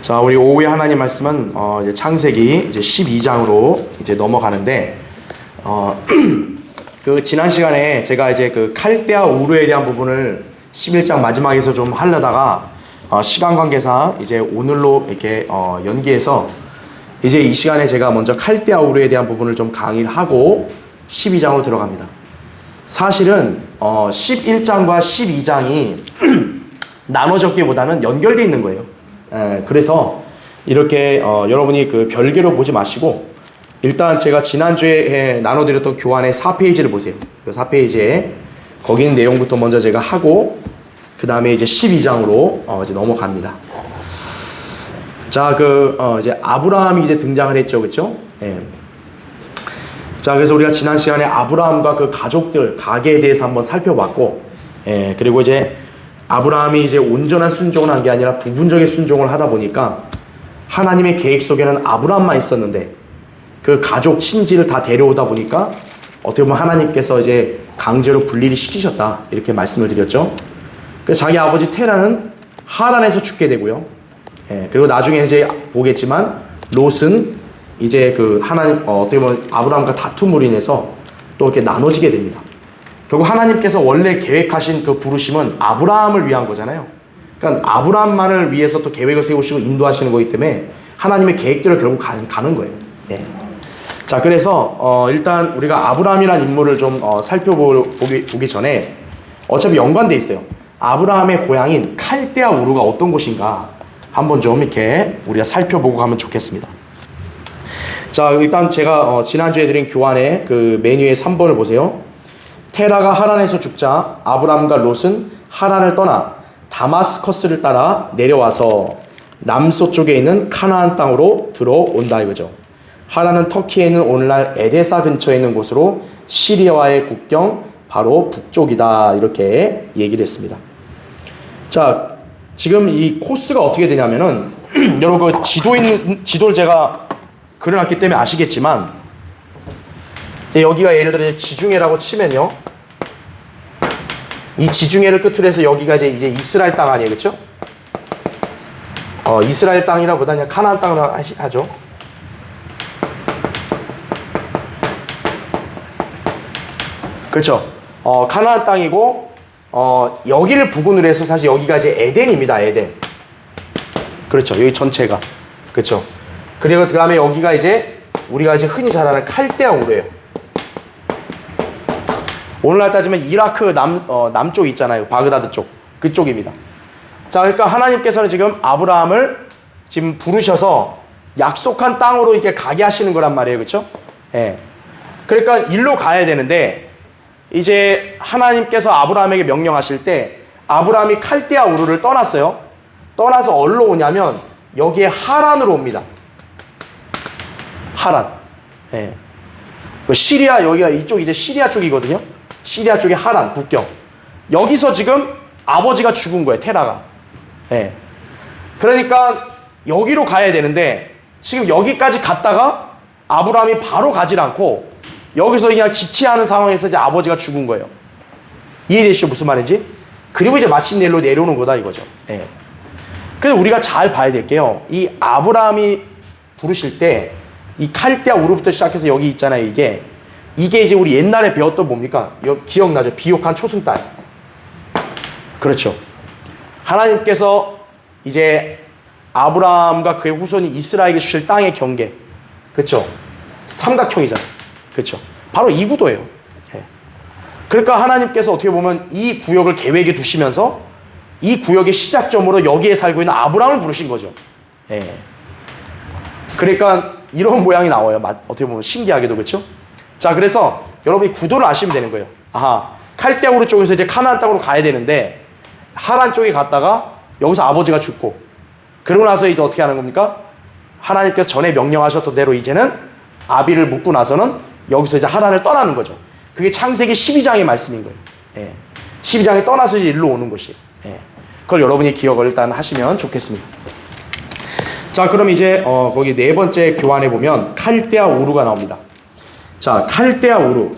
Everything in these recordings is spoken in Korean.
자, 우리 오후의 하나님 말씀은 이제 창세기 이제 12장으로 이제 넘어가는데 그 지난 시간에 제가 이제 그 칼데아 우르에 대한 부분을 11장 마지막에서 좀 하려다가 시간 관계상 이제 오늘로 이렇게 연기해서 이제 이 시간에 제가 먼저 칼데아 우르에 대한 부분을 좀 강의를 하고 12장으로 들어갑니다. 사실은 11장과 12장이 나눠졌기보다는 연결되어 있는 거예요. 그래서 이렇게 여러분이 그 별개로 보지 마시고 일단 제가 지난주에 나눠드렸던 교환의 4페이지를 보세요. 그 4페이지에 거기 있는 내용부터 먼저 제가 하고 그 다음에 이제 12장으로 이제 넘어갑니다. 자, 이제 아브라함이 이제 등장을 했죠, 그렇죠? 예. 자, 그래서 우리가 지난 시간에 아브라함과 그 가족들 가계에 대해서 한번 살펴봤고, 예, 그리고 이제 아브라함이 이제 온전한 순종을 한 게 아니라 부분적인 순종을 하다 보니까 하나님의 계획 속에는 아브라함만 있었는데 그 가족 친지를 다 데려오다 보니까 어떻게 보면 하나님께서 이제 강제로 분리를 시키셨다 이렇게 말씀을 드렸죠. 그래서 자기 아버지 테라는 하란에서 죽게 되고요. 예, 그리고 나중에 이제 보겠지만 롯은 이제 그 하나님 어떻게 보면 아브라함과 다툼으로 인해서 또 이렇게 나눠지게 됩니다. 결국 하나님께서 원래 계획하신 그 부르심은 아브라함을 위한 거잖아요. 그러니까 아브라함만을 위해서 또 계획을 세우시고 인도하시는 거기 때문에 하나님의 계획대로 결국 가는 거예요. 예. 자, 그래서 일단 우리가 아브라함이라는 인물을 좀 살펴보기 전에 어차피 연관돼 있어요. 아브라함의 고향인 칼데아 우르가 어떤 곳인가 한번 좀 이렇게 우리가 살펴보고 가면 좋겠습니다. 자, 일단 제가 지난주에 드린 교환의 그 메뉴의 3번을 보세요. 테라가 하란에서 죽자 아브람과 롯은 하란을 떠나 다마스커스를 따라 내려와서 남서쪽에 있는 카나안 땅으로 들어온다 이거죠. 하란은 터키에 있는 오늘날 에데사 근처에 있는 곳으로 시리아와의 국경 바로 북쪽이다 이렇게 얘기를 했습니다. 자, 지금 이 코스가 어떻게 되냐면은 여러분 그 지도를 제가 그려놨기 때문에 아시겠지만 여기가 예를 들어 지중해라고 치면요. 이 지중해를 끝으로 해서 여기가 이제 이스라엘 땅 아니에요, 그렇죠? 이스라엘 땅이라보다 그냥 카나안 땅으로 하죠. 그렇죠? 카나안 땅이고 여기를 부근으로 해서 사실 여기가 이제 에덴입니다, 에덴. 그렇죠? 여기 전체가 그렇죠? 그리고 그 다음에 여기가 이제 우리가 이제 흔히 잘 아는 칼데아 우르예요. 오늘날 따지면 이라크 남쪽 있잖아요. 바그다드 쪽. 그쪽입니다. 자, 그러니까 하나님께서는 지금 아브라함을 지금 부르셔서 약속한 땅으로 이렇게 가게 하시는 거란 말이에요. 그렇죠? 예. 그러니까 일로 가야 되는데 이제 하나님께서 아브라함에게 명령하실 때 아브라함이 칼데아 우르를 떠났어요. 떠나서 어디로 오냐면 여기에 하란으로 옵니다. 하란. 예. 시리아 여기가 이쪽 이제 시리아 쪽이거든요. 시리아 쪽에 하란 국경. 여기서 지금 아버지가 죽은 거예요, 테라가. 예. 그러니까 여기로 가야 되는데 지금 여기까지 갔다가 아브라함이 바로 가질 않고 여기서 그냥 지체하는 상황에서 이제 아버지가 죽은 거예요. 이해되시죠? 무슨 말인지? 그리고 이제 마침내 일로 내려오는 거다 이거죠. 예. 그래서 우리가 잘 봐야 될 게요. 이 아브라함이 부르실 때 이 칼데아 우르부터 시작해서 여기 있잖아요. 이게 이제 우리 옛날에 배웠던 뭡니까? 기억나죠? 비옥한 초승달. 그렇죠. 하나님께서 이제 아브라함과 그의 후손이 이스라엘에게 주실 땅의 경계. 그렇죠. 삼각형이잖아요. 그렇죠. 바로 이 구도예요. 예. 그러니까 하나님께서 어떻게 보면 이 구역을 계획에 두시면서 이 구역의 시작점으로 여기에 살고 있는 아브라함을 부르신 거죠. 예. 그러니까 이런 모양이 나와요. 어떻게 보면 신기하게도. 그렇죠? 자, 그래서 여러분이 구도를 아시면 되는 거예요. 아하, 칼데아 우르 쪽에서 이제 카나안 땅으로 가야 되는데 하란 쪽에 갔다가 여기서 아버지가 죽고 그러고 나서 이제 어떻게 하는 겁니까? 하나님께서 전에 명령하셨던 대로 이제는 아비를 묻고 나서는 여기서 이제 하란을 떠나는 거죠. 그게 창세기 12장의 말씀인 거예요. 예. 12장에 떠나서 이제 일로 오는 것이. 예. 그걸 여러분이 기억을 일단 하시면 좋겠습니다. 자, 그럼 이제 거기 네 번째 교환에 보면 칼데아 우르가 나옵니다. 자, 칼데아 우르.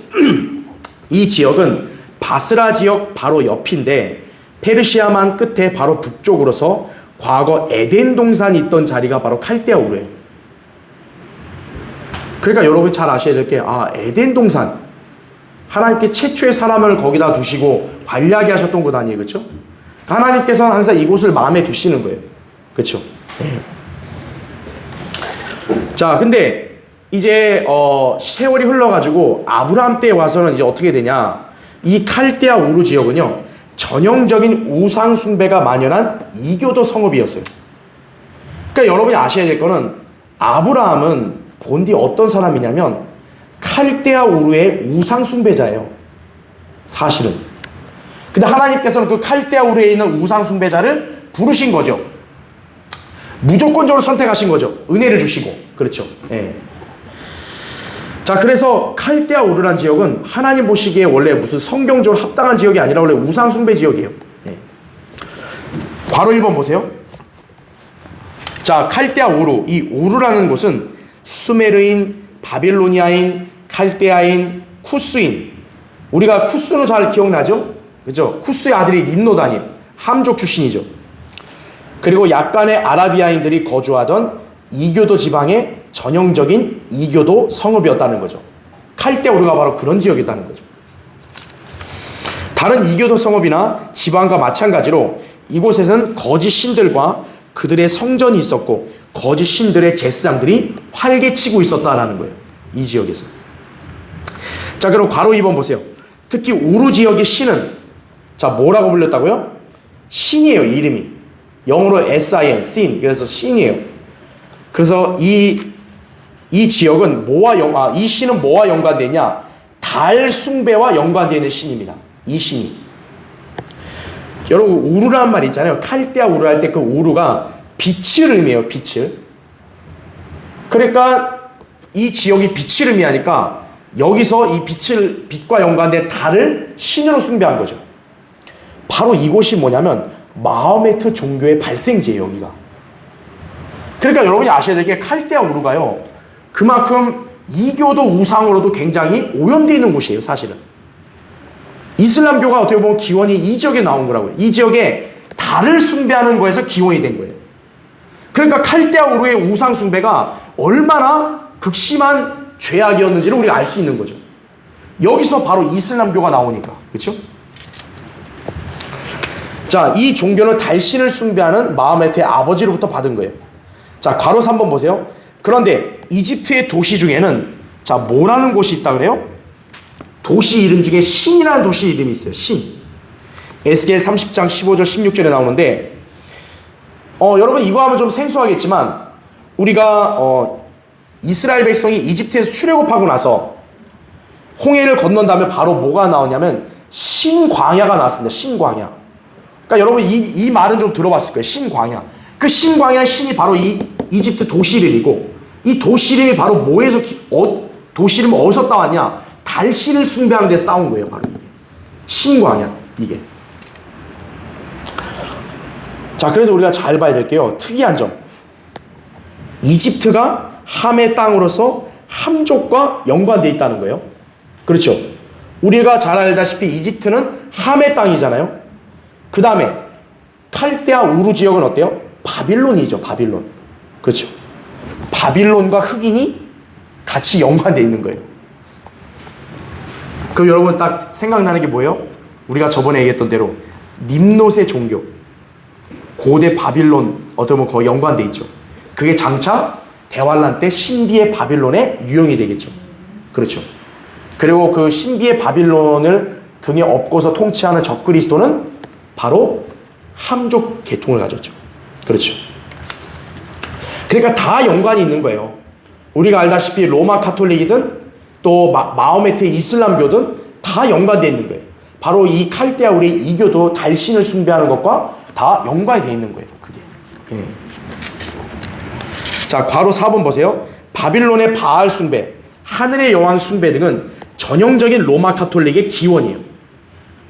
이 지역은 바스라 지역 바로 옆인데 페르시아만 끝에 바로 북쪽으로서 과거 에덴 동산이 있던 자리가 바로 칼데아 우르예요. 그러니까 여러분 잘 아셔야 될 게, 에덴 동산, 하나님께 최초의 사람을 거기다 두시고 관리하게 하셨던 곳 아니에요, 그렇죠? 하나님께서는 항상 이곳을 마음에 두시는 거예요, 그렇죠? 네. 자, 근데 이제 세월이 흘러가지고 아브라함 때에 와서는 이제 어떻게 되냐? 이 칼데아 우르 지역은요, 전형적인 우상 숭배가 만연한 이교도 성읍이었어요. 그러니까 여러분이 아셔야 될 거는, 아브라함은 본디 어떤 사람이냐면 칼데아 우르의 우상 숭배자예요, 사실은. 근데 하나님께서는 그 칼데아 우르에 있는 우상 숭배자를 부르신 거죠. 무조건적으로 선택하신 거죠. 은혜를 주시고. 그렇죠. 예. 자, 그래서 칼데아 우르란 지역은 하나님 보시기에 원래 무슨 성경적으로 합당한 지역이 아니라 원래 우상 숭배 지역이에요. 예. 괄호 1번 보세요. 자, 칼데아 우르. 이 우르라는 곳은 수메르인, 바빌로니아인, 칼데아인, 쿠스인. 우리가 쿠스는 잘 기억나죠? 그죠? 쿠스의 아들이 nim노다니, 함족 출신이죠. 그리고 약간의 아라비아인들이 거주하던 이교도 지방의 전형적인 이교도 성읍이었다는 거죠. 칼데아 우르가 바로 그런 지역이었다는 거죠. 다른 이교도 성읍이나 지방과 마찬가지로 이곳에서는 거짓 신들과 그들의 성전이 있었고 거짓 신들의 제사장들이 활개치고 있었다는 거예요, 이 지역에서. 자, 그럼 괄호 2번 보세요. 특히 우르 지역의 신은, 자, 뭐라고 불렸다고요? 신이에요, 이름이. 영어로 sin, sin. 그래서 신이에요. 그래서 이 지역은 이 신은 뭐와 연관되냐? 달 숭배와 연관되는 신입니다, 이 신이. 여러분, 우르라는 말 있잖아요. 칼데아 우르 할 때 그 우르가 빛을 의미해요, 빛을. 그러니까 이 지역이 빛을 의미하니까 여기서 이 빛과 연관된 달을 신으로 숭배한 거죠. 바로 이곳이 뭐냐면 마호메트 종교의 발생지예요, 여기가. 그러니까 여러분이 아셔야 될 게 칼데아 우르가요, 그만큼 이교도 우상으로도 굉장히 오염되어 있는 곳이에요, 사실은. 이슬람교가 어떻게 보면 기원이 이 지역에 나온 거라고요. 이 지역에 달을 숭배하는 거에서 기원이 된 거예요. 그러니까 칼데아 우르의 우상 숭배가 얼마나 극심한 죄악이었는지를 우리가 알 수 있는 거죠. 여기서 바로 이슬람교가 나오니까. 그렇죠? 자, 이 종교는 달신을 숭배하는 마호메트의 아버지로부터 받은 거예요. 자, 괄호 3번 보세요. 그런데 이집트의 도시 중에는, 자, 뭐라는 곳이 있다 그래요? 도시 이름 중에 신이라는 도시 이름이 있어요. 신. 에스겔 30장 15절 16절에 나오는데, 여러분 이거 하면 좀 생소하겠지만, 우리가 이스라엘 백성이 이집트에서 출애굽하고 나서 홍해를 건넌 다음에 바로 뭐가 나오냐면 신광야가 나왔습니다. 신광야. 그러니까 여러분 이 말은 좀 들어봤을 거예요. 신광야. 그 신광야의 신이 바로 이 이집트 도시 이름이고, 이 도시 이름이 바로 뭐에서 도시 이름은 어디서 따왔냐? 달신을 숭배하는 데서 따온 거예요, 바로 이게. 신광야, 이게. 자, 그래서 우리가 잘 봐야 될 게요, 특이한 점. 이집트가 함의 땅으로서 함족과 연관되어 있다는 거예요. 그렇죠? 우리가 잘 알다시피 이집트는 함의 땅이잖아요. 그 다음에 칼데아 우르 지역은 어때요? 바빌론이죠, 바빌론. 그렇죠? 바빌론과 흑인이 같이 연관되어 있는 거예요. 그럼 여러분 딱 생각나는 게 뭐예요? 우리가 저번에 얘기했던 대로 님노스의 종교, 고대 바빌론 어떻게 보면 거의 연관되어 있죠. 그게 장차 대환란 때 신비의 바빌론에 유형이 되겠죠. 그렇죠. 그리고 그 신비의 바빌론을 등에 업고서 통치하는 적그리스도는 바로 함족 계통을 가졌죠. 그렇죠. 그러니까 다 연관이 있는 거예요. 우리가 알다시피 로마 카톨릭이든 또 마호메트의 이슬람교든 다 연관되어 있는 거예요. 바로 이 칼데아 우리의 이교도 달신을 숭배하는 것과 다 연관이 되어 있는 거예요, 그게. 예. 자, 괄호 4번 보세요. 바빌론의 바알 숭배, 하늘의 여왕 숭배 등은 전형적인 로마 카톨릭의 기원이에요.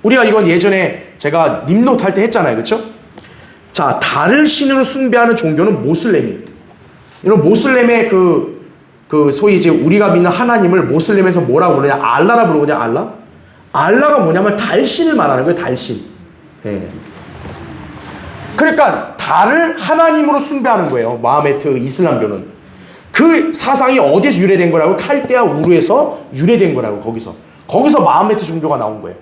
우리가 이건 예전에 제가 님노트 할 때 했잖아요, 그렇죠? 자, 달을 신으로 숭배하는 종교는 모슬렘이에요. 이런 모슬렘의 그 소위 이제 우리가 믿는 하나님을 모슬렘에서 뭐라고 부르냐? 알라라 부르거든요, 알라. 알라가 뭐냐면 달신을 말하는 거예요, 달신. 예. 그러니까 달을 하나님으로 숭배하는 거예요. 마호메트 이슬람교는. 그 사상이 어디에서 유래된 거라고? 칼데아 우르에서 유래된 거라고. 거기서 마호메트 종교가 나온 거예요.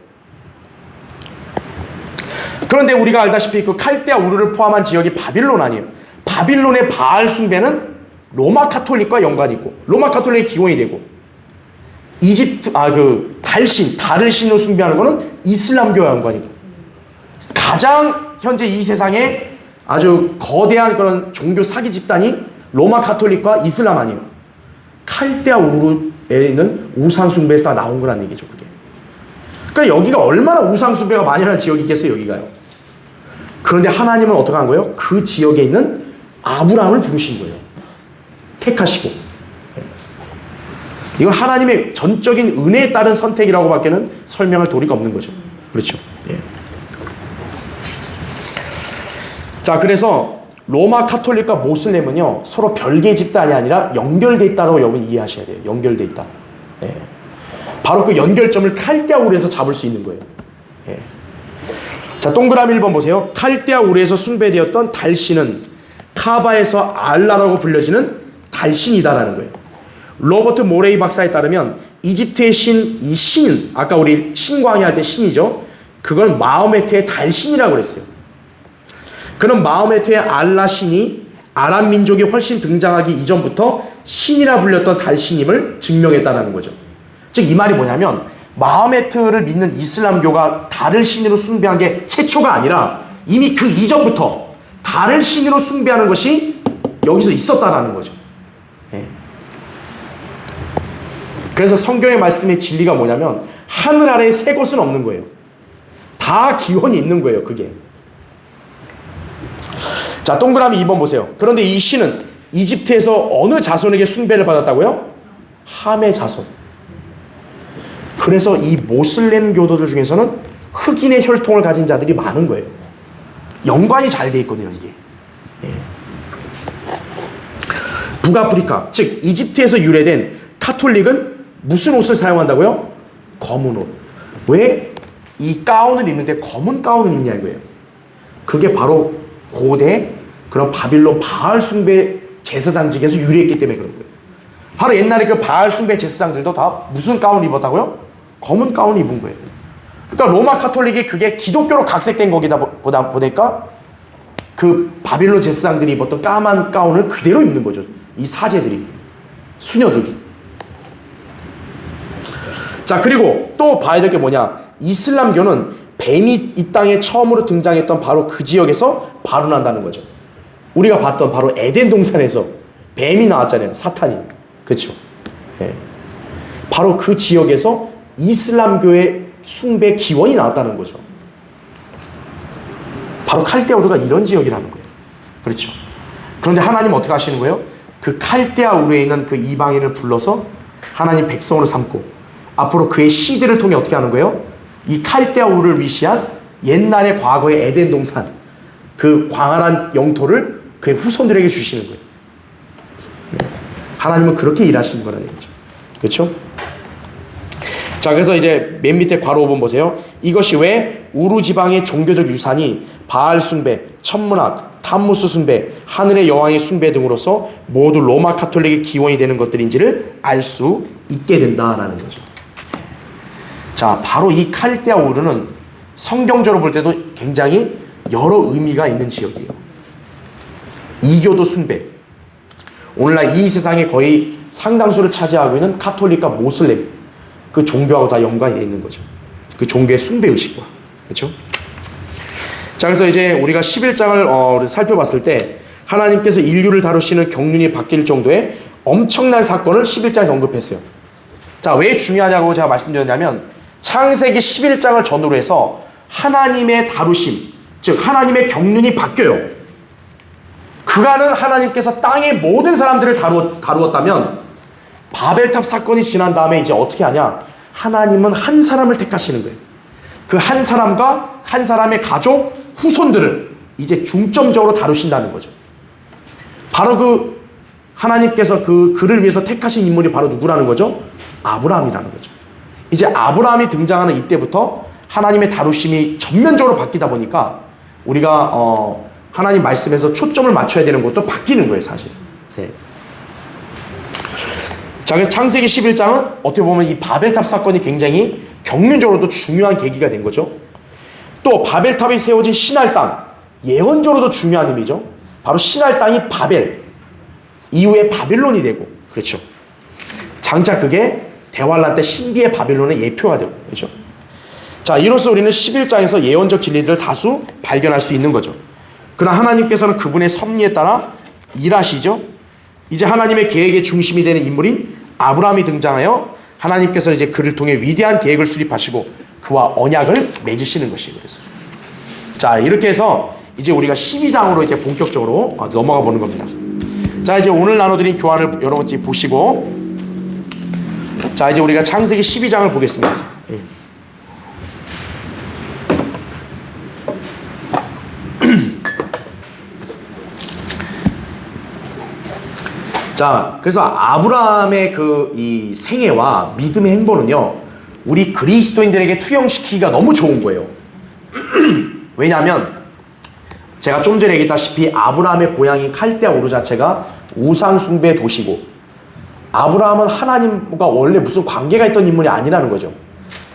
그런데 우리가 알다시피 그 칼데아 우르를 포함한 지역이 바빌론 아니에요. 바빌론의 바알 숭배는 로마 카톨릭과 연관이 있고 로마 카톨릭의 기원이 되고 이집트 그 달을 신으로 숭배하는 거는 이슬람교와 연관이고 가장 현재 이 세상에 아주 거대한 그런 종교 사기 집단이 로마 카톨릭과 이슬람 아니에요. 칼데아 우르에 있는 우상 숭배에서 다 나온 거라는 얘기죠, 그게. 그러니까 여기가 얼마나 우상 숭배가 많이 하는 지역이겠어요, 여기가요. 그런데 하나님은 어떻게 한 거예요? 그 지역에 있는 아브라함을 부르신 거예요. 택하시고. 이건 하나님의 전적인 은혜에 따른 선택이라고 밖에는 설명할 도리가 없는 거죠. 그렇죠. 예. 자, 그래서 로마 카톨릭과 모슬렘은요 서로 별개의 집단이 아니라 연결돼 있다고 여러분 이해하셔야 돼요. 연결돼 있다. 예. 바로 그 연결점을 칼데아 우르에서 잡을 수 있는 거예요. 예. 자, 동그라미 1번 보세요. 칼데아 우르에서 숭배되었던 달신은 카바에서 알라라고 불려지는 달신이다라는 거예요. 로버트 모레이 박사에 따르면 이집트의 이 신은 아까 우리 신광이 할 때 신이죠. 그건 마호메트의 달신이라고 그랬어요. 그는 마호메트의 알라 신이 아랍 민족이 훨씬 등장하기 이전부터 신이라 불렸던 달신임을 증명했다는 거죠. 즉 이 말이 뭐냐면 마호메트를 믿는 이슬람교가 달을 신으로 숭배한 게 최초가 아니라 이미 그 이전부터 달을 신으로 숭배하는 것이 여기서 있었다라는 거죠. 예. 그래서 성경의 말씀의 진리가 뭐냐면 하늘 아래에 새 것은 없는 거예요. 다 기원이 있는 거예요, 그게. 자, 동그라미 2번 보세요. 그런데 이 신은 이집트에서 어느 자손에게 숭배를 받았다고요? 함의 자손. 그래서 이 모슬렘 교도들 중에서는 흑인의 혈통을 가진 자들이 많은 거예요. 연관이 잘 돼 있거든요, 이게. 예. 북아프리카, 즉 이집트에서 유래된 카톨릭은 무슨 옷을 사용한다고요? 검은 옷. 왜 이 가운을 입는데 검은 가운을 입냐 이거예요. 그게 바로 고대 그런 바빌론 바알 숭배 제사장직에서 유래했기 때문에 그런 거예요. 바로 옛날에 그 바알 숭배 제사장들도 다 무슨 가운 입었다고요? 검은 가운 입은 거예요. 그러니까 로마 카톨릭이 그게 기독교로 각색된 거기다 보니까 그 바빌론 제사장들이 입었던 까만 가운을 그대로 입는 거죠. 이 사제들이, 수녀들이. 자, 그리고 또 봐야 될 게 뭐냐? 이슬람교는 뱀이 이 땅에 처음으로 등장했던 바로 그 지역에서 발원한다는 거죠. 우리가 봤던 바로 에덴 동산에서 뱀이 나왔잖아요. 사탄이. 그렇죠? 예. 바로 그 지역에서 이슬람교의 숭배 기원이 나왔다는 거죠. 바로 칼데아 우르가 이런 지역이라는 거예요. 그렇죠? 그런데 하나님 어떻게 하시는 거예요? 그 칼데아 우르에 있는 그 이방인을 불러서 하나님 백성으로 삼고 앞으로 그의 시대를 통해 어떻게 하는 거예요? 이 칼데아 우르를 위시한 옛날의 과거의 에덴 동산 그 광활한 영토를 그의 후손들에게 주시는 거예요. 하나님은 그렇게 일하시는 거라는 얘기죠. 그렇죠? 자, 그래서 이제 맨 밑에 괄호 5번 보세요. 이것이 왜 우르 지방의 종교적 유산이 바알 숭배, 천문학, 탐무스 숭배, 하늘의 여왕의 숭배 등으로서 모두 로마 카톨릭의 기원이 되는 것들인지를 알 수 있게 된다라는 거죠. 자, 바로 이 칼데아 우르는 성경적으로 볼 때도 굉장히 여러 의미가 있는 지역이에요. 이교도 숭배. 오늘날 이 세상에 거의 상당수를 차지하고 있는 카톨릭과 모슬렘 그 종교하고 다 연관이 있는 거죠. 그 종교의 숭배 의식과. 그렇죠? 자, 그래서 이제 우리가 11장을 살펴봤을 때 하나님께서 인류를 다루시는 경륜이 바뀔 정도의 엄청난 사건을 11장에서 언급했어요. 자, 왜 중요하냐고 제가 말씀드렸냐면 창세기 11장을 전후로 해서 하나님의 다루심, 즉 하나님의 경륜이 바뀌어요. 그간은 하나님께서 땅의 모든 사람들을 다루었다면 바벨탑 사건이 지난 다음에 이제 어떻게 하냐? 하나님은 한 사람을 택하시는 거예요. 그 한 사람과 한 사람의 가족, 후손들을 이제 중점적으로 다루신다는 거죠. 바로 그 하나님께서 그를 위해서 택하신 인물이 바로 누구라는 거죠? 아브라함이라는 거죠. 이제 아브라함이 등장하는 이때부터 하나님의 다루심이 전면적으로 바뀌다 보니까 우리가 하나님 말씀에서 초점을 맞춰야 되는 것도 바뀌는 거예요, 사실. 네. 자, 그래서 창세기 11장은 어떻게 보면 이 바벨탑 사건이 굉장히 경륜적으로도 중요한 계기가 된 거죠. 또 바벨탑이 세워진 시날 땅, 예언적으로도 중요한 의미죠. 바로 시날 땅이 바벨, 이후에 바빌론이 되고, 그렇죠. 장차 그게 대환란 때 신비의 바빌론의 예표가 되고, 그렇죠. 자, 이로써 우리는 11장에서 예언적 진리들을 다수 발견할 수 있는 거죠. 그러나 하나님께서는 그분의 섭리에 따라 일하시죠. 이제 하나님의 계획의 중심이 되는 인물인 아브라함이 등장하여 하나님께서 이제 그를 통해 위대한 계획을 수립하시고 그와 언약을 맺으시는 것이에요. 그래서 자, 이렇게 해서 이제 우리가 12장으로 이제 본격적으로 넘어가 보는 겁니다. 자, 이제 오늘 나눠드린 교환을 여러분 보시고, 자, 이제 우리가 창세기 12장을 보겠습니다. 자, 그래서 아브라함의 이 생애와 믿음의 행보는요, 우리 그리스도인들에게 투영시키기가 너무 좋은 거예요. 왜냐하면 제가 좀 전에 얘기했다시피 아브라함의 고향인 칼데아 우르 자체가 우상 숭배 도시고, 아브라함은 하나님과 원래 무슨 관계가 있던 인물이 아니라는 거죠.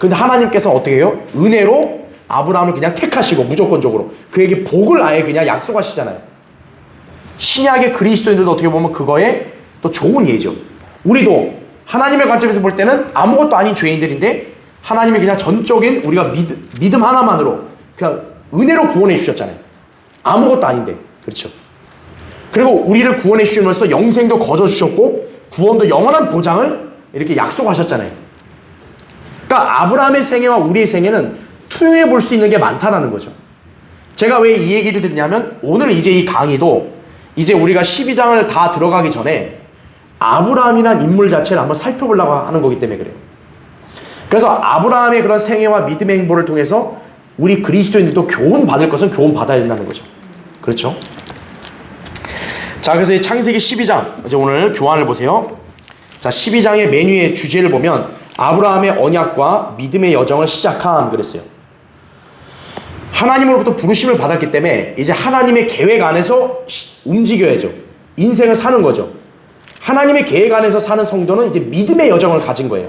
근데 하나님께서 어떻게 해요? 은혜로 아브라함을 그냥 택하시고 무조건적으로 그에게 복을 아예 그냥 약속하시잖아요. 신약의 그리스도인들도 어떻게 보면 그거에 또 좋은 예죠. 우리도 하나님의 관점에서 볼 때는 아무것도 아닌 죄인들인데 하나님이 그냥 전적인 우리가 믿음 하나만으로 그냥 은혜로 구원해 주셨잖아요. 아무것도 아닌데. 그렇죠. 그리고 우리를 구원해 주시면서 영생도 거저 주셨고 구원도 영원한 보장을 이렇게 약속하셨잖아요. 그러니까 아브라함의 생애와 우리의 생애는 투영해 볼 수 있는 게 많다라는 거죠. 제가 왜 이 얘기를 드리냐면 오늘 이제 이 강의도 이제 우리가 12장을 다 들어가기 전에 아브라함이란 인물 자체를 한번 살펴보려고 하는 거기 때문에 그래요. 그래서 아브라함의 그런 생애와 믿음의 행보를 통해서 우리 그리스도인들도 교훈 받을 것은 교훈 받아야 된다는 거죠. 그렇죠? 자, 그래서 이 창세기 12장 이제 오늘 교환을 보세요. 자, 12장의 메뉴의 주제를 보면 아브라함의 언약과 믿음의 여정을 시작함 그랬어요. 하나님으로부터 부르심을 받았기 때문에 이제 하나님의 계획 안에서 움직여야죠. 인생을 사는 거죠. 하나님의 계획 안에서 사는 성도는 이제 믿음의 여정을 가진 거예요.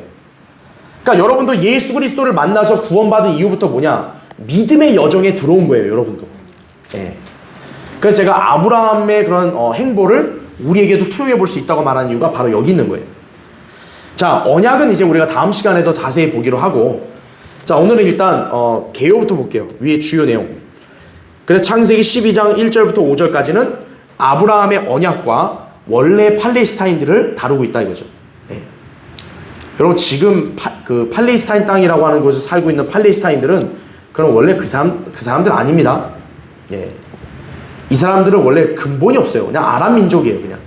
그러니까 여러분도 예수 그리스도를 만나서 구원받은 이후부터 뭐냐? 믿음의 여정에 들어온 거예요, 여러분도. 네. 그래서 제가 아브라함의 그런 행보를 우리에게도 투영해 볼 수 있다고 말하는 이유가 바로 여기 있는 거예요. 자, 언약은 이제 우리가 다음 시간에 더 자세히 보기로 하고, 자, 오늘은 일단 개요부터 볼게요. 위에 주요 내용. 그래서 창세기 12장 1절부터 5절까지는 아브라함의 언약과 원래 팔레스타인들을 다루고 있다 이거죠. 네. 여러분 지금 그 팔레스타인 땅이라고 하는 곳에 살고 있는 팔레스타인들은 그럼 원래 그 사람들 아닙니다. 예. 이 사람들은 원래 근본이 없어요. 그냥 아람 민족이에요, 그냥.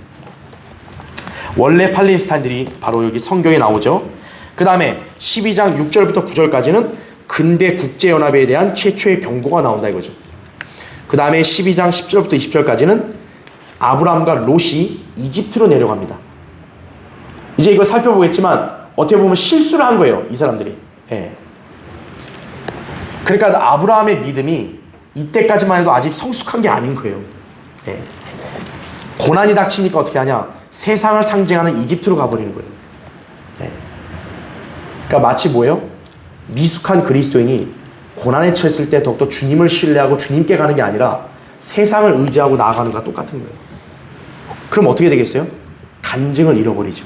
원래 팔레스타인들이 바로 여기 성경에 나오죠. 그 다음에 12장 6절부터 9절까지는 근대 국제연합에 대한 최초의 경고가 나온다 이거죠. 그 다음에 12장 10절부터 20절까지는 아브라함과 롯이 이집트로 내려갑니다. 이제 이걸 살펴보겠지만 어떻게 보면 실수를 한 거예요, 이 사람들이. 예. 그러니까 아브라함의 믿음이 이때까지만 해도 아직 성숙한 게 아닌 거예요. 예. 고난이 닥치니까 어떻게 하냐? 세상을 상징하는 이집트로 가버리는 거예요. 예. 그러니까 마치 뭐예요? 미숙한 그리스도인이 고난에 처했을 때 더욱더 주님을 신뢰하고 주님께 가는 게 아니라 세상을 의지하고 나아가는 것과 똑같은 거예요. 그럼 어떻게 되겠어요? 간증을 잃어버리죠.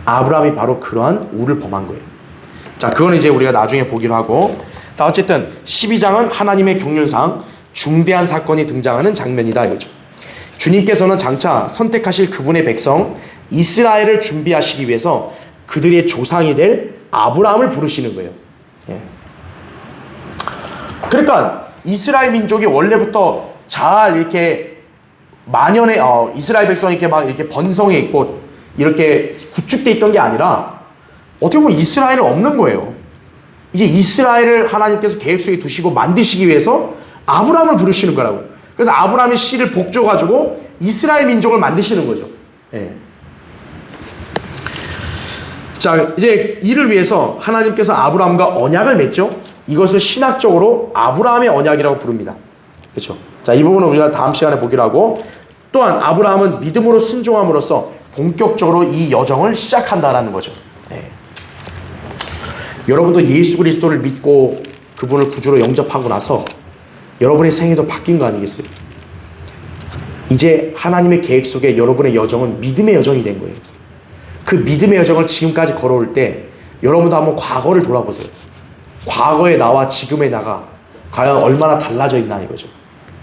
아브라함이 바로 그러한 우를 범한 거예요. 자, 그건 이제 우리가 나중에 보기로 하고, 자, 어쨌든 12장은 하나님의 경륜상 중대한 사건이 등장하는 장면이다 이거죠. 주님께서는 장차 선택하실 그분의 백성 이스라엘을 준비하시기 위해서 그들의 조상이 될 아브라함을 부르시는 거예요. 예. 그러니까 이스라엘 민족이 원래부터 잘 이렇게 만연해 이스라엘 백성이 이렇게 막 이렇게 번성해 있고 이렇게 구축돼 있던 게 아니라 어떻게 보면 이스라엘은 없는 거예요. 이제 이스라엘을 하나님께서 계획 속에 두시고 만드시기 위해서 아브라함을 부르시는 거라고. 그래서 아브라함의 씨를 복줘가지고 이스라엘 민족을 만드시는 거죠. 예. 자, 이제 이를 위해서 하나님께서 아브라함과 언약을 맺죠. 이것을 신학적으로 아브라함의 언약이라고 부릅니다. 그렇죠? 자, 이 부분은 우리가 다음 시간에 보기로 하고, 또한 아브라함은 믿음으로 순종함으로써 본격적으로 이 여정을 시작한다라는 거죠. 네. 여러분도 예수 그리스도를 믿고 그분을 구주로 영접하고 나서 여러분의 생애도 바뀐 거 아니겠어요? 이제 하나님의 계획 속에 여러분의 여정은 믿음의 여정이 된 거예요. 그 믿음의 여정을 지금까지 걸어올 때 여러분도 한번 과거를 돌아보세요. 과거의 나와 지금의 나가 과연 얼마나 달라져 있나 이거죠.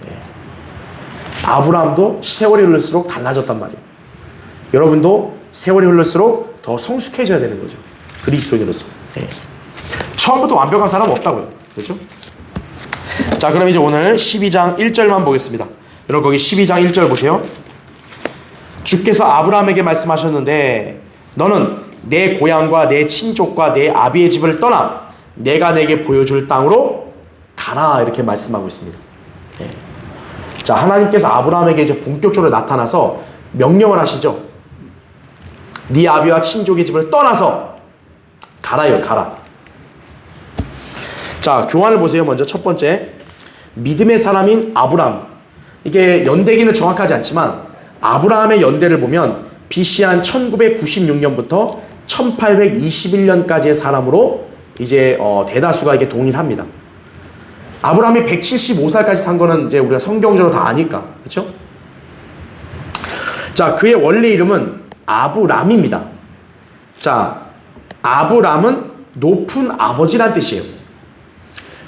네. 아브라함도 세월이 흐를수록 달라졌단 말이에요. 여러분도 세월이 흐를수록 더 성숙해져야 되는 거죠. 그리스도인으로서. 네. 처음부터 완벽한 사람은 없다고요. 그렇죠? 자, 그럼 이제 오늘 12장 1절만 보겠습니다. 여러분 거기 12장 1절 보세요. 주께서 아브라함에게 말씀하셨는데 너는 내 고향과 내 친족과 내 아비의 집을 떠나 내가 내게 보여줄 땅으로 가라 이렇게 말씀하고 있습니다. 네. 자, 하나님께서 아브라함에게 이제 본격적으로 나타나서 명령을 하시죠. 네 아비와 친족의 집을 떠나서 가라요, 가라. 자, 교환을 보세요. 먼저 첫 번째, 믿음의 사람인 아브라함. 이게 연대기는 정확하지 않지만 아브라함의 연대를 보면 BC 한 1996년부터 1821년까지의 사람으로 이제 대다수가 이게 동일합니다. 아브라함이 175살까지 산 거는 이제 우리가 성경적으로 다 아니까, 그렇죠? 자, 그의 원래 이름은 아브람입니다. 자, 아브람은 높은 아버지란 뜻이에요.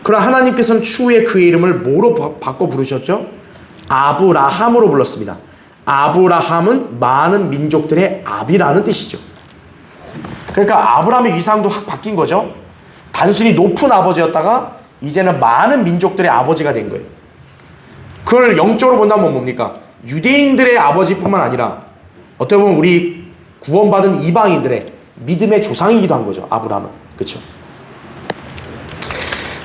그러나 하나님께서는 추후에 그의 이름을 뭐로 바꿔 부르셨죠? 아브라함으로 불렀습니다. 아브라함은 많은 민족들의 아비라는 뜻이죠. 그러니까 아브라함의 위상도 확 바뀐 거죠. 단순히 높은 아버지였다가 이제는 많은 민족들의 아버지가 된 거예요. 그걸 영적으로 본다면 뭡니까? 유대인들의 아버지뿐만 아니라 어떻게 보면 우리 구원받은 이방인들의 믿음의 조상이기도 한 거죠. 아브라함은. 그렇죠?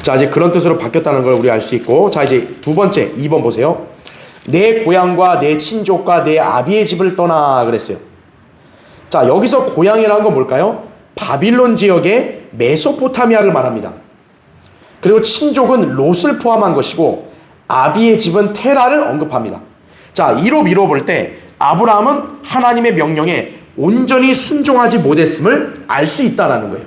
자, 이제 그런 뜻으로 바뀌었다는 걸 우리 알 수 있고, 자, 이제 두 번째 2번 보세요. 내 고향과 내 친족과 내 아비의 집을 떠나 그랬어요. 자, 여기서 고향이라는 건 뭘까요? 바빌론 지역의 메소포타미아를 말합니다. 그리고 친족은 롯을 포함한 것이고 아비의 집은 테라를 언급합니다. 자, 이로 미뤄볼 때 아브라함은 하나님의 명령에 온전히 순종하지 못했음을 알 수 있다는 거예요.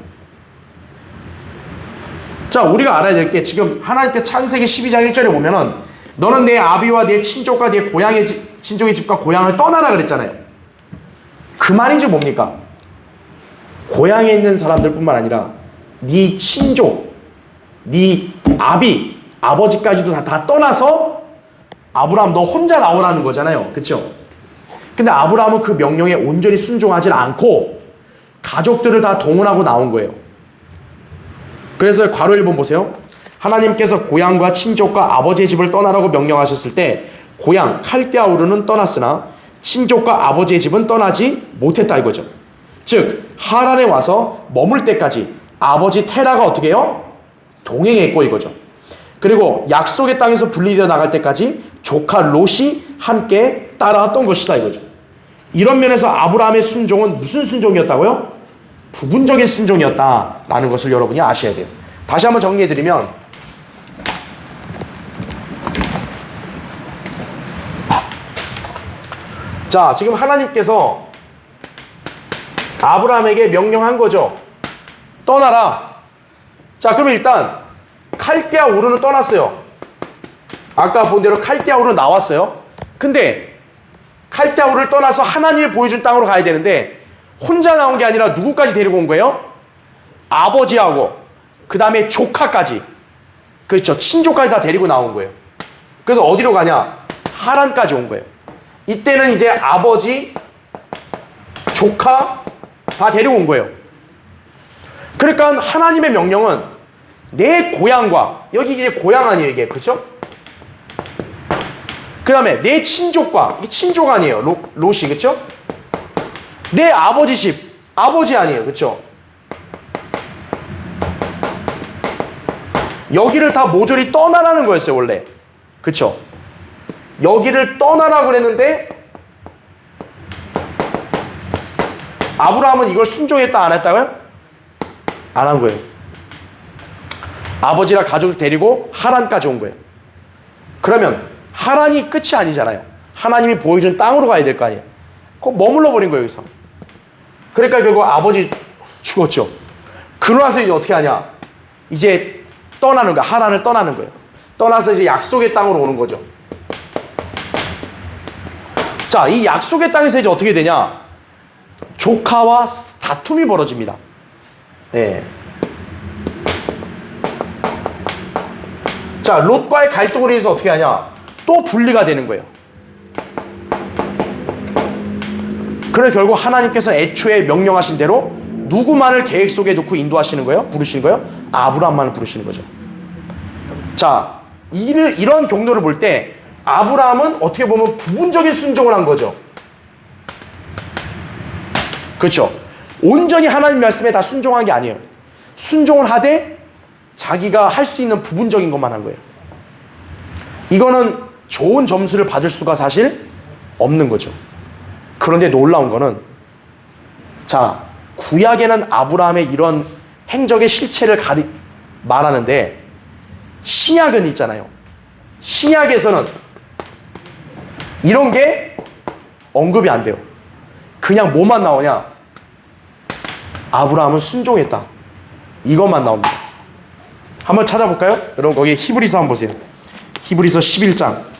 자, 우리가 알아야 될 게 지금 하나님께서 창세기 12장 1절에 보면은 너는 내 아비와 내 친족과 내 고향의 친족의 집과 고향을 떠나라 그랬잖아요. 그 말인지 뭡니까? 고향에 있는 사람들뿐만 아니라 네 친족, 네 아비, 아버지까지도 다 떠나서 아브라함 너 혼자 나오라는 거잖아요. 그렇죠? 근데 아브라함은 그 명령에 온전히 순종하지 않고 가족들을 다 동원하고 나온 거예요. 그래서 괄호 1번 보세요. 하나님께서 고향과 친족과 아버지의 집을 떠나라고 명령하셨을 때 고향 칼데아 우르는 떠났으나 친족과 아버지의 집은 떠나지 못했다 이거죠. 즉 하란에 와서 머물 때까지 아버지 테라가 어떻게 해요? 동행했고 이거죠. 그리고 약속의 땅에서 분리되어 나갈 때까지 조카 롯이 함께 따라왔던 것이다 이거죠. 이런 면에서 아브라함의 순종은 무슨 순종이었다고요? 부분적인 순종이었다라는 것을 여러분이 아셔야 돼요. 다시 한번 정리해드리면 자, 지금 하나님께서 아브라함에게 명령한 거죠. 떠나라. 자, 그럼 일단 칼데아 우르는 떠났어요. 아까 본 대로 칼데아 우르는 나왔어요. 근데 칼데아 우르를 떠나서 하나님이 보여준 땅으로 가야 되는데 혼자 나온 게 아니라 누구까지 데리고 온 거예요? 아버지하고 그 다음에 조카까지, 그렇죠, 친족까지 다 데리고 나온 거예요. 그래서 어디로 가냐? 하란까지 온 거예요. 이때는 이제 아버지, 조카 다 데리고 온 거예요. 그러니까 하나님의 명령은 내 고향과, 여기 이제 고향 아니에요 이게, 그렇죠? 그 다음에 내 친족과, 이게 친족 아니에요, 롯이, 그렇죠? 내 아버지 집, 아버지 아니에요, 그렇죠? 여기를 다 모조리 떠나라는 거였어요 원래, 그렇죠? 여기를 떠나라고 그랬는데 아브라함은 이걸 순종했다 안 했다고요? 안 한 거예요. 아버지랑 가족을 데리고 하란까지 온 거예요. 그러면 하란이 끝이 아니잖아요. 하나님이 보여준 땅으로 가야 될 거 아니에요. 그거 머물러 버린 거예요, 여기서. 그러니까 결국 아버지 죽었죠. 그러나서 이제 어떻게 하냐? 이제 떠나는 거야. 하란을 떠나는 거예요. 떠나서 이제 약속의 땅으로 오는 거죠. 자, 이 약속의 땅에서 이제 어떻게 되냐? 조카와 다툼이 벌어집니다. 예. 자, 롯과의 갈등으로 인해서 어떻게 하냐? 또 분리가 되는 거예요. 그래 결국 하나님께서 애초에 명령하신 대로 누구만을 계획 속에 놓고 인도하시는 거예요? 부르시는 거예요? 아브라함만을 부르시는 거죠. 자, 이런 경로를 볼 때 아브라함은 어떻게 보면 부분적인 순종을 한 거죠. 그렇죠? 온전히 하나님 말씀에 다 순종한 게 아니에요. 순종을 하되 자기가 할 수 있는 부분적인 것만 한 거예요. 이거는 좋은 점수를 받을 수가 사실 없는 거죠. 그런데 놀라운 거는, 자, 구약에는 아브라함의 이런 행적의 실체를 말하는데 신약은 있잖아요. 신약에서는 이런 게 언급이 안 돼요. 그냥 뭐만 나오냐? 아브라함은 순종했다. 이것만 나옵니다. 한번 찾아볼까요? 여러분 거기 히브리서 한번 보세요. 히브리서 11장.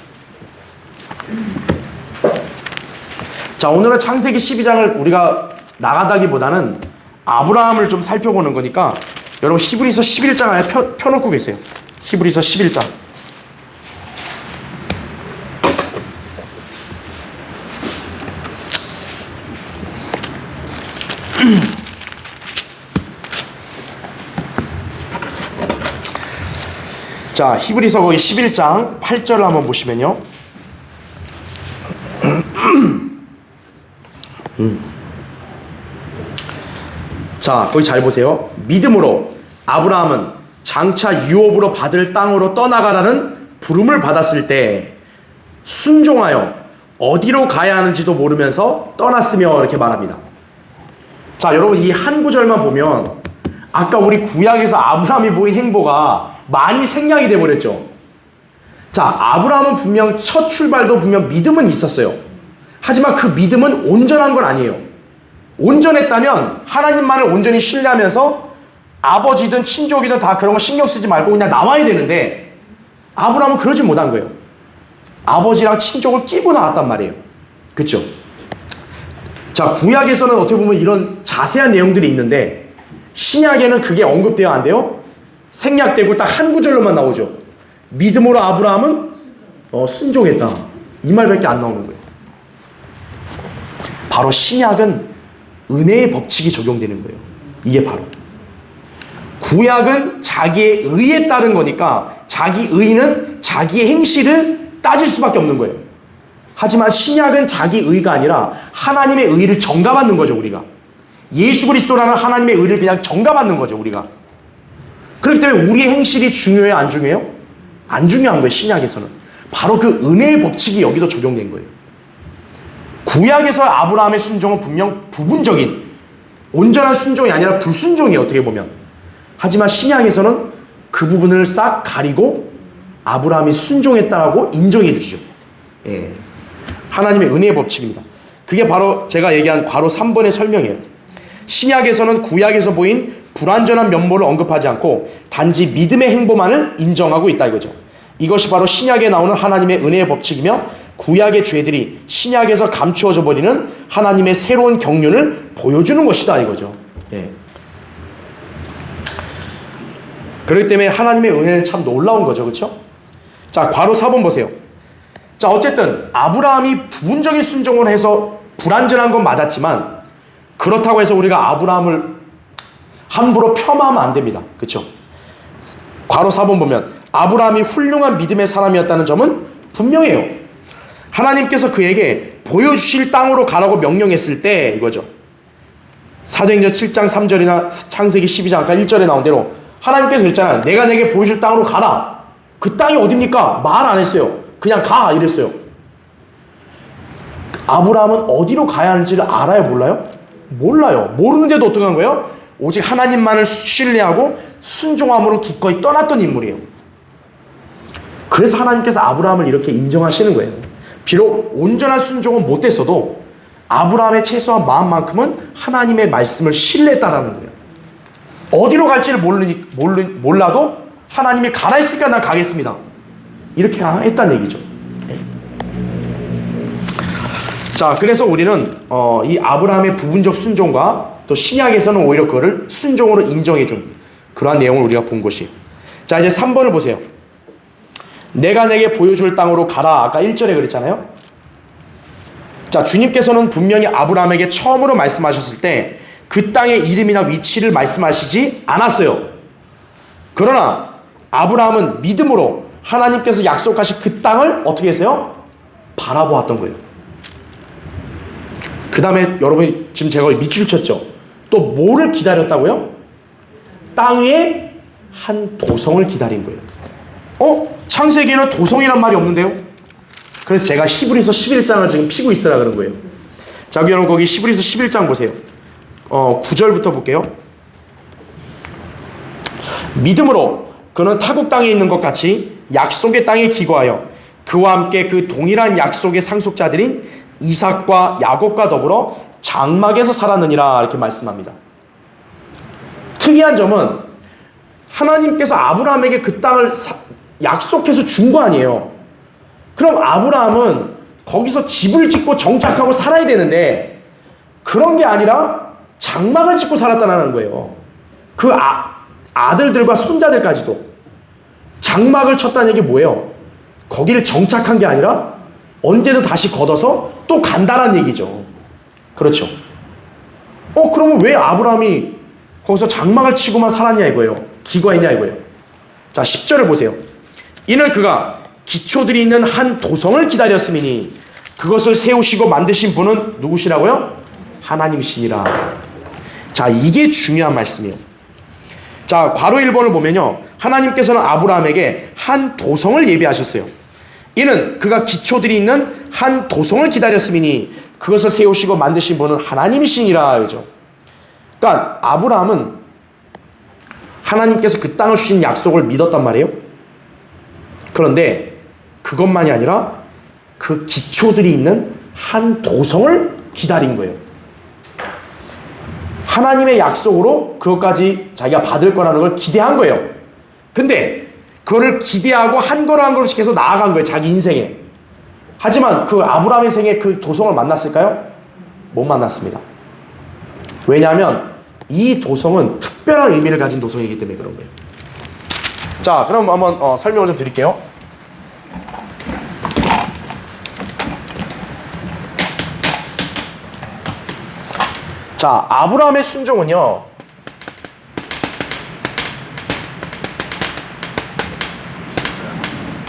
자, 오늘은 창세기 12장을 우리가 나가다기보다는 아브라함을 좀 살펴보는 거니까 여러분 히브리서 11장 안에 펴놓고 계세요. 히브리서 11장. 자, 히브리서 거기 11장 8절을 한번 보시면요. 자, 거기 잘 보세요. 믿음으로 아브라함은 장차 유업으로 받을 땅으로 떠나가라는 부름을 받았을 때 순종하여 어디로 가야 하는지도 모르면서 떠났으며 이렇게 말합니다. 자, 여러분 이 한 구절만 보면 아까 우리 구약에서 아브라함이 보인 행보가 많이 생략이 돼버렸죠. 자, 아브라함은 분명 첫 출발도 분명 믿음은 있었어요. 하지만 그 믿음은 온전한 건 아니에요. 온전했다면 하나님만을 온전히 신뢰하면서 아버지든 친족이든 다 그런 거 신경 쓰지 말고 그냥 나와야 되는데 아브라함은 그러지 못한 거예요. 아버지랑 친족을 끼고 나왔단 말이에요. 그렇죠? 자, 구약에서는 어떻게 보면 이런 자세한 내용들이 있는데 신약에는 그게 언급되어 안 돼요? 생략되고 딱 한 구절로만 나오죠. 믿음으로 아브라함은 순종했다. 이 말밖에 안 나오는 거예요. 바로 신약은 은혜의 법칙이 적용되는 거예요. 이게 바로. 구약은 자기의 의에 따른 거니까 자기 의는 자기의 행실을 따질 수밖에 없는 거예요. 하지만 신약은 자기 의가 아니라 하나님의 의를 전가받는 거죠, 우리가. 예수 그리스도라는 하나님의 의를 그냥 전가받는 거죠, 우리가. 그렇기 때문에 우리의 행실이 중요해요, 안 중요해요? 안 중요한 거예요, 신약에서는. 바로 그 은혜의 법칙이 여기도 적용된 거예요. 구약에서 아브라함의 순종은 분명 부분적인 온전한 순종이 아니라 불순종이에요, 어떻게 보면. 하지만 신약에서는 그 부분을 싹 가리고 아브라함이 순종했다라고 인정해 주시죠. 예. 하나님의 은혜의 법칙입니다. 그게 바로 제가 얘기한 괄호 3번의 설명이에요. 신약에서는 구약에서 보인 불완전한 면모를 언급하지 않고 단지 믿음의 행보만을 인정하고 있다 이거죠. 이것이 바로 신약에 나오는 하나님의 은혜의 법칙이며 구약의 죄들이 신약에서 감추어져 버리는 하나님의 새로운 경륜을 보여주는 것이다 이거죠. 예. 그렇기 때문에 하나님의 은혜는 참 놀라운 거죠. 그렇죠? 자, 괄호 4번 보세요. 자, 어쨌든 아브라함이 부분적인 순종을 해서 불완전한 건 맞았지만 그렇다고 해서 우리가 아브라함을 함부로 폄하하면 안 됩니다. 그렇죠? 괄호 4번 보면 아브라함이 훌륭한 믿음의 사람이었다는 점은 분명해요. 하나님께서 그에게 보여주실 땅으로 가라고 명령했을 때 이거죠. 사도행전 7장 3절이나 창세기 12장 아까 1절에 나온 대로 하나님께서 그랬잖아요. 내가 내게 보여줄 땅으로 가라. 그 땅이 어딥니까? 말 안 했어요. 그냥 가 이랬어요. 아브라함은 어디로 가야 하는지를 알아요, 몰라요? 몰라요. 모르는데도 어떻게 한 거예요? 오직 하나님만을 신뢰하고 순종함으로 기꺼이 떠났던 인물이에요. 그래서 하나님께서 아브라함을 이렇게 인정하시는 거예요. 비록 온전한 순종은 못했어도 아브라함의 최소한 마음만큼은 하나님의 말씀을 신뢰했다라는 거예요. 어디로 갈지를 몰라도 하나님이 가라 했으니까 난 가겠습니다. 이렇게 했다는 얘기죠. 자, 그래서 우리는 이 아브라함의 부분적 순종과 또 신약에서는 오히려 그거를 순종으로 인정해준 그러한 내용을 우리가 본 것이. 자, 이제 3번을 보세요. 내가 내게 보여줄 땅으로 가라. 아까 1절에 그랬잖아요. 자, 주님께서는 분명히 아브라함에게 처음으로 말씀하셨을 때 그 땅의 이름이나 위치를 말씀하시지 않았어요. 그러나 아브라함은 믿음으로 하나님께서 약속하신 그 땅을 어떻게 했어요? 바라보았던 거예요. 그 다음에 여러분 지금 제가 밑줄 쳤죠. 또 뭐를 기다렸다고요? 땅 위에 한 도성을 기다린 거예요. 창세기에는 도성이란 말이 없는데요. 그래서 제가 히브리서 11장을 지금 피고 있으라 그런 거예요. 자, 여러분 거기 히브리서 11장 보세요. 9절부터 볼게요. 믿음으로 그는 타국 땅에 있는 것 같이 약속의 땅에 기거하여 그와 함께 그 동일한 약속의 상속자들인 이삭과 야곱과 더불어 장막에서 살았느니라 이렇게 말씀합니다. 특이한 점은 하나님께서 아브라함에게 그 땅을 약속해서 준 거 아니에요. 그럼 아브라함은 거기서 집을 짓고 정착하고 살아야 되는데 그런 게 아니라 장막을 짓고 살았다는 거예요. 그 아들들과 손자들까지도 장막을 쳤다는 얘기 뭐예요? 거기를 정착한 게 아니라 언제든 다시 걷어서 또 간다는 얘기죠. 그렇죠. 그러면 왜 아브라함이 거기서 장막을 치고만 살았냐 이거예요. 기거했냐 이거예요. 자, 10절을 보세요. 이는 그가 기초들이 있는 한 도성을 기다렸음이니 그것을 세우시고 만드신 분은 누구시라고요? 하나님이시니라. 자, 이게 중요한 말씀이에요. 자, 괄호 1번을 보면요. 하나님께서는 아브라함에게 한 도성을 예비하셨어요. 이는 그가 기초들이 있는 한 도성을 기다렸음이니 그것을 세우시고 만드신 분은 하나님이시니라. 그죠? 그러니까 아브라함은 하나님께서 그 땅을 주신 약속을 믿었단 말이에요. 그런데 그것만이 아니라 그 기초들이 있는 한 도성을 기다린 거예요. 하나님의 약속으로 그것까지 자기가 받을 거라는 걸 기대한 거예요. 근데 그거를 기대하고 한 걸음 한 걸음씩 계속 나아간 거예요. 자기 인생에. 하지만 그 아브라함의 생에 그 도성을 만났을까요? 못 만났습니다. 왜냐하면 이 도성은 특별한 의미를 가진 도성이기 때문에 그런 거예요. 자, 그럼 한번 설명을 좀 드릴게요. 자, 아브라함의 순종은요,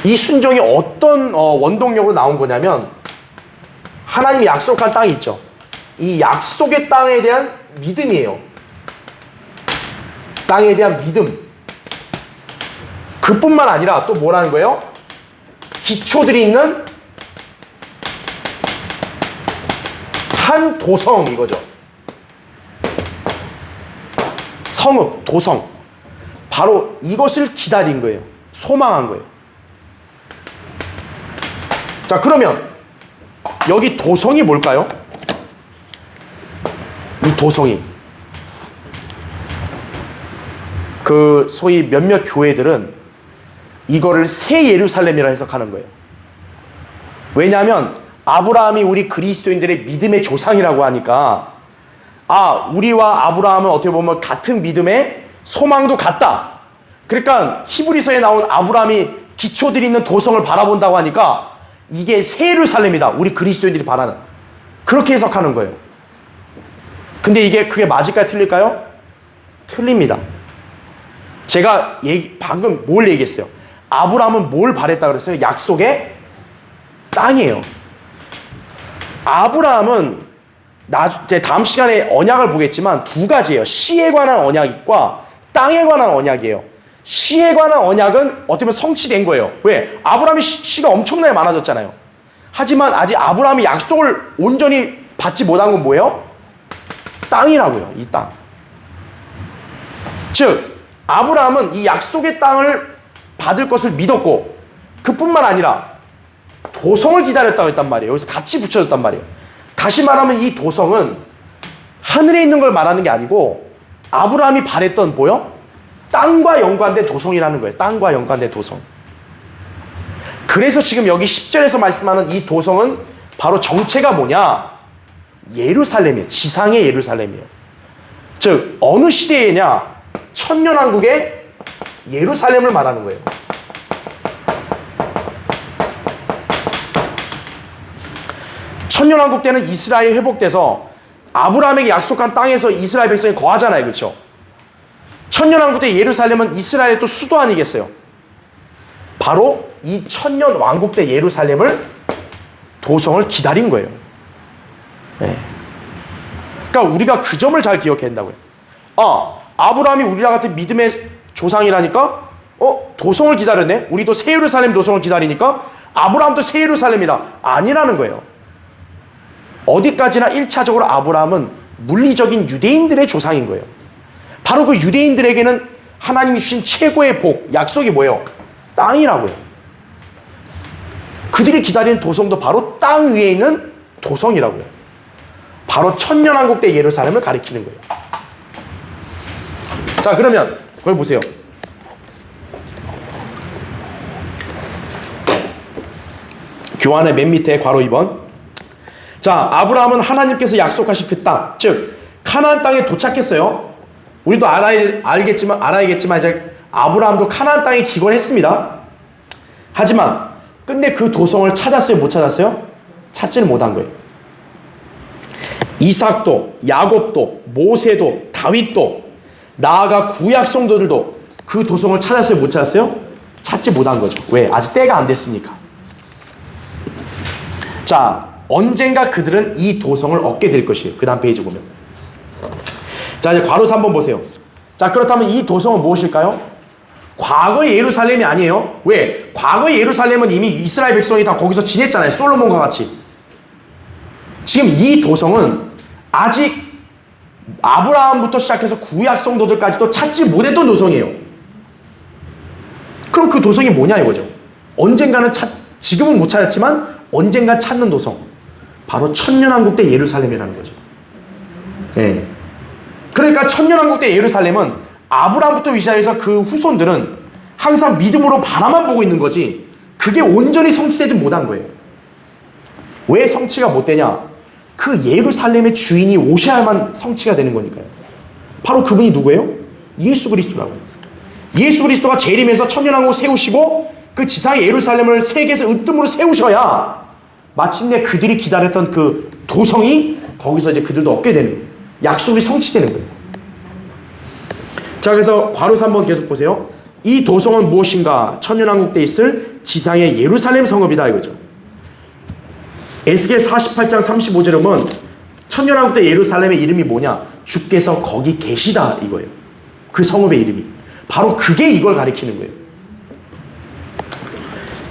이 순종이 어떤 원동력으로 나온 거냐면 하나님이 약속한 땅이 있죠. 이 약속의 땅에 대한 믿음이에요. 땅에 대한 믿음. 그뿐만 아니라 또 뭐라는 거예요? 기초들이 있는 한 도성 이거죠. 성읍, 도성. 바로 이것을 기다린 거예요. 소망한 거예요. 자, 그러면 여기 도성이 뭘까요? 이 도성이 그 소위 몇몇 교회들은 이거를 새 예루살렘이라 해석하는 거예요. 왜냐하면 아브라함이 우리 그리스도인들의 믿음의 조상이라고 하니까 우리와 아브라함은 어떻게 보면 같은 믿음의 소망도 같다. 그러니까 히브리서에 나온 아브라함이 기초들이 있는 도성을 바라본다고 하니까 이게 새 예루살렘이다. 우리 그리스도인들이 바라는. 그렇게 해석하는 거예요. 근데 그게 맞을까요? 틀릴까요? 틀립니다. 제가 방금 뭘 얘기했어요? 아브라함은 뭘 바랬다 그랬어요? 약속의 땅이에요. 아브라함은 다음 시간에 언약을 보겠지만 두 가지예요. 시에 관한 언약과 땅에 관한 언약이에요. 시에 관한 언약은 어떻게 보면 성취된 거예요. 왜? 아브라함이 시가 엄청나게 많아졌잖아요. 하지만 아직 아브라함이 약속을 온전히 받지 못한 건 뭐예요? 땅이라고요. 이 땅. 즉 아브라함은 이 약속의 땅을 받을 것을 믿었고 그뿐만 아니라 도성을 기다렸다고 했단 말이에요. 여기서 같이 붙여졌단 말이에요. 다시 말하면 이 도성은 하늘에 있는 걸 말하는 게 아니고 아브라함이 바랬던 뭐요? 땅과 연관된 도성이라는 거예요. 땅과 연관된 도성. 그래서 지금 여기 10절에서 말씀하는 이 도성은 바로 정체가 뭐냐? 예루살렘이에요. 지상의 예루살렘이에요. 즉 어느 시대에냐? 천년왕국의 예루살렘을 말하는 거예요. 천년왕국 때는 이스라엘이 회복돼서 아브라함에게 약속한 땅에서 이스라엘 백성이 거하잖아요. 그렇죠? 천년왕국 때 예루살렘은 이스라엘의 또 수도 아니겠어요? 바로 이 천년왕국 때 예루살렘을 도성을 기다린 거예요. 네. 그러니까 우리가 그 점을 잘 기억해야 된다고요. 아브라함이 우리랑 같은 믿음의 조상이라니까 도성을 기다렸네. 우리도 새 예루살렘 도성을 기다리니까 아브라함도 새 예루살렘이다. 아니라는 거예요. 어디까지나 1차적으로 아브라함은 물리적인 유대인들의 조상인 거예요. 바로 그 유대인들에게는 하나님이 주신 최고의 복, 약속이 뭐예요? 땅이라고요. 그들이 기다리는 도성도 바로 땅 위에 있는 도성이라고요. 바로 천년왕국 때 예루살렘을 가리키는 거예요. 자, 그러면 그걸 보세요. 교환의 맨 밑에 괄호 2번. 자, 아브라함은 하나님께서 약속하신 그 땅, 즉 카나안 땅에 도착했어요. 우리도 알아야겠지만 이제 아브라함도 카나안 땅에 기거했습니다. 하지만 근데 그 도성을 찾았어요? 못 찾았어요? 찾지를 못한 거예요. 이삭도, 야곱도, 모세도, 다윗도, 나아가 구약 성도들도 그 도성을 찾았어요? 못 찾았어요? 찾지 못한 거죠. 왜? 아직 때가 안 됐으니까. 자, 언젠가 그들은 이 도성을 얻게 될 것이에요. 그 다음 페이지 보면. 자, 이제 괄호서 한번 보세요. 자, 그렇다면 이 도성은 무엇일까요? 과거의 예루살렘이 아니에요. 왜? 과거의 예루살렘은 이미 이스라엘 백성이 다 거기서 지냈잖아요. 솔로몬과 같이. 지금 이 도성은 아직 아브라함부터 시작해서 구약 성도들까지도 찾지 못했던 도성이에요. 그럼 그 도성이 뭐냐 이거죠. 언젠가는 지금은 못 찾았지만 언젠가 찾는 도성. 바로 천년왕국 때 예루살렘이라는 거죠. 네. 그러니까 천년왕국 때 예루살렘은 아브라함부터 시작해서 그 후손들은 항상 믿음으로 바라만 보고 있는 거지 그게 온전히 성취되지 못한 거예요. 왜 성취가 못 되냐? 그 예루살렘의 주인이 오셔야만 성취가 되는 거니까요. 바로 그분이 누구예요? 예수 그리스도라고요. 예수 그리스도가 재림해서 천년왕국 세우시고 그 지상의 예루살렘을 세계에서 으뜸으로 세우셔야 마침내 그들이 기다렸던 그 도성이 거기서 이제 그들도 얻게 되는 거예요. 약속이 성취되는 거예요. 자, 그래서 괄호서 한번 계속 보세요. 이 도성은 무엇인가? 천년왕국 때 있을 지상의 예루살렘 성읍이다 이거죠. 에스겔 48장 35절에 보면 천년왕국 때 예루살렘의 이름이 뭐냐? 주께서 거기 계시다 이거예요. 그 성읍의 이름이. 바로 그게 이걸 가리키는 거예요.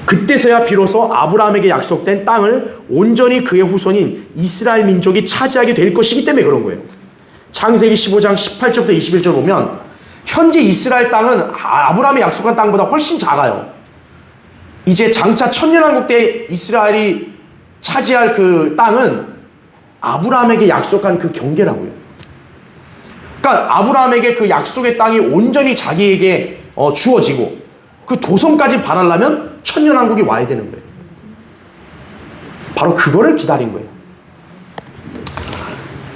그때서야 비로소 아브라함에게 약속된 땅을 온전히 그의 후손인 이스라엘 민족이 차지하게 될 것이기 때문에 그런 거예요. 창세기 15장 18절부터 21절 보면 현재 이스라엘 땅은 아브라함이 약속한 땅보다 훨씬 작아요. 이제 장차 천년왕국 때 이스라엘이 차지할 그 땅은 아브라함에게 약속한 그 경계라고요. 그러니까 아브라함에게 그 약속의 땅이 온전히 자기에게 주어지고 그 도성까지 바라려면 천년왕국이 와야 되는 거예요. 바로 그거를 기다린 거예요.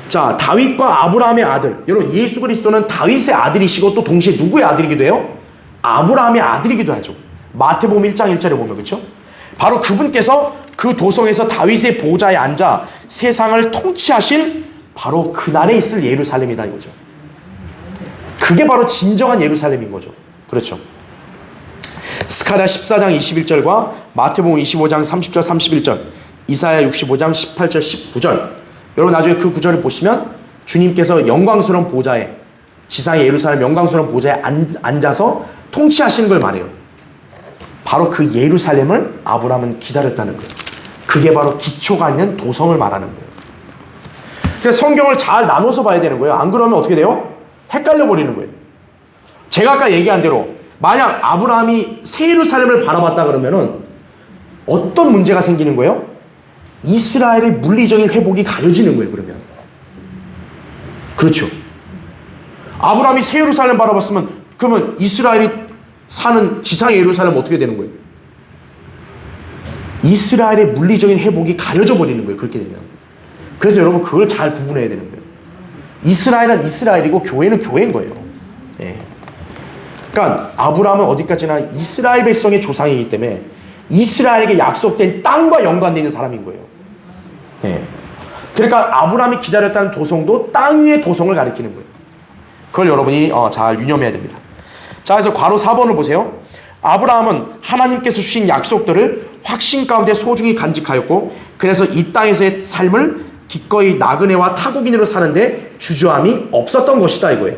자, 다윗과 아브라함의 아들. 여러분, 예수 그리스도는 다윗의 아들이시고 또 동시에 누구의 아들이기도 해요? 아브라함의 아들이기도 하죠. 마태복음 1장 1절에 보면 그렇죠? 바로 그분께서 그 도성에서 다윗의 보좌에 앉아 세상을 통치하실 바로 그날에 있을 예루살렘이다 이거죠. 그게 바로 진정한 예루살렘인 거죠. 그렇죠. 스가랴 14장 21절과 마태복음 25장 30절 31절, 이사야 65장 18절 19절. 여러분 나중에 그 구절을 보시면 주님께서 영광스러운 보좌에, 지상의 예루살렘 영광스러운 보좌에 앉아서 통치하시는 걸 말해요. 바로 그 예루살렘을 아브라함은 기다렸다는 거예요. 그게 바로 기초가 있는 도성을 말하는 거예요. 그래서 성경을 잘 나눠서 봐야 되는 거예요. 안 그러면 어떻게 돼요? 헷갈려 버리는 거예요. 제가 아까 얘기한 대로 만약 아브라함이 새 예루살렘을 바라봤다 그러면은 어떤 문제가 생기는 거예요? 이스라엘의 물리적인 회복이 가려지는 거예요. 그러면 그렇죠. 아브라함이 새 예루살렘 바라봤으면 그러면 이스라엘이 사는 지상의 예루살렘 어떻게 되는 거예요? 이스라엘의 물리적인 회복이 가려져 버리는 거예요. 그렇게 되면. 그래서 여러분 그걸 잘 구분해야 되는 거예요. 이스라엘은 이스라엘이고 교회는 교회인 거예요. 예. 그러니까 아브라함은 어디까지나 이스라엘 백성의 조상이기 때문에 이스라엘에게 약속된 땅과 연관되어 있는 사람인 거예요. 예. 그러니까 아브라함이 기다렸다는 도성도 땅 위의 도성을 가리키는 거예요. 그걸 여러분이 잘 유념해야 됩니다. 자, 그래서 괄호 4번을 보세요. 아브라함은 하나님께서 주신 약속들을 확신 가운데 소중히 간직하였고 그래서 이 땅에서의 삶을 기꺼이 나그네와 타국인으로 사는데 주저함이 없었던 것이다 이거예요.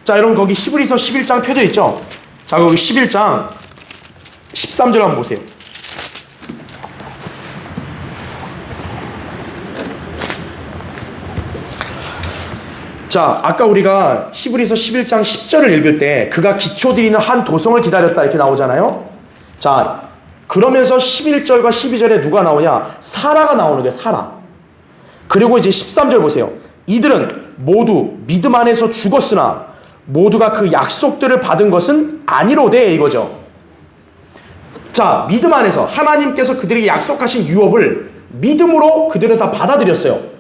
자, 여러분 거기 히브리서 11장 펴져 있죠? 자, 거기 11장 13절 한번 보세요. 자, 아까 우리가 히브리서 11장 10절을 읽을 때 그가 기초드리는 한 도성을 기다렸다 이렇게 나오잖아요. 자, 그러면서 11절과 12절에 누가 나오냐? 사라가 나오는 거예요. 사라. 그리고 이제 13절 보세요. 이들은 모두 믿음 안에서 죽었으나 모두가 그 약속들을 받은 것은 아니로되 이거죠. 자, 믿음 안에서 하나님께서 그들에게 약속하신 유업을 믿음으로 그들은 다 받아들였어요.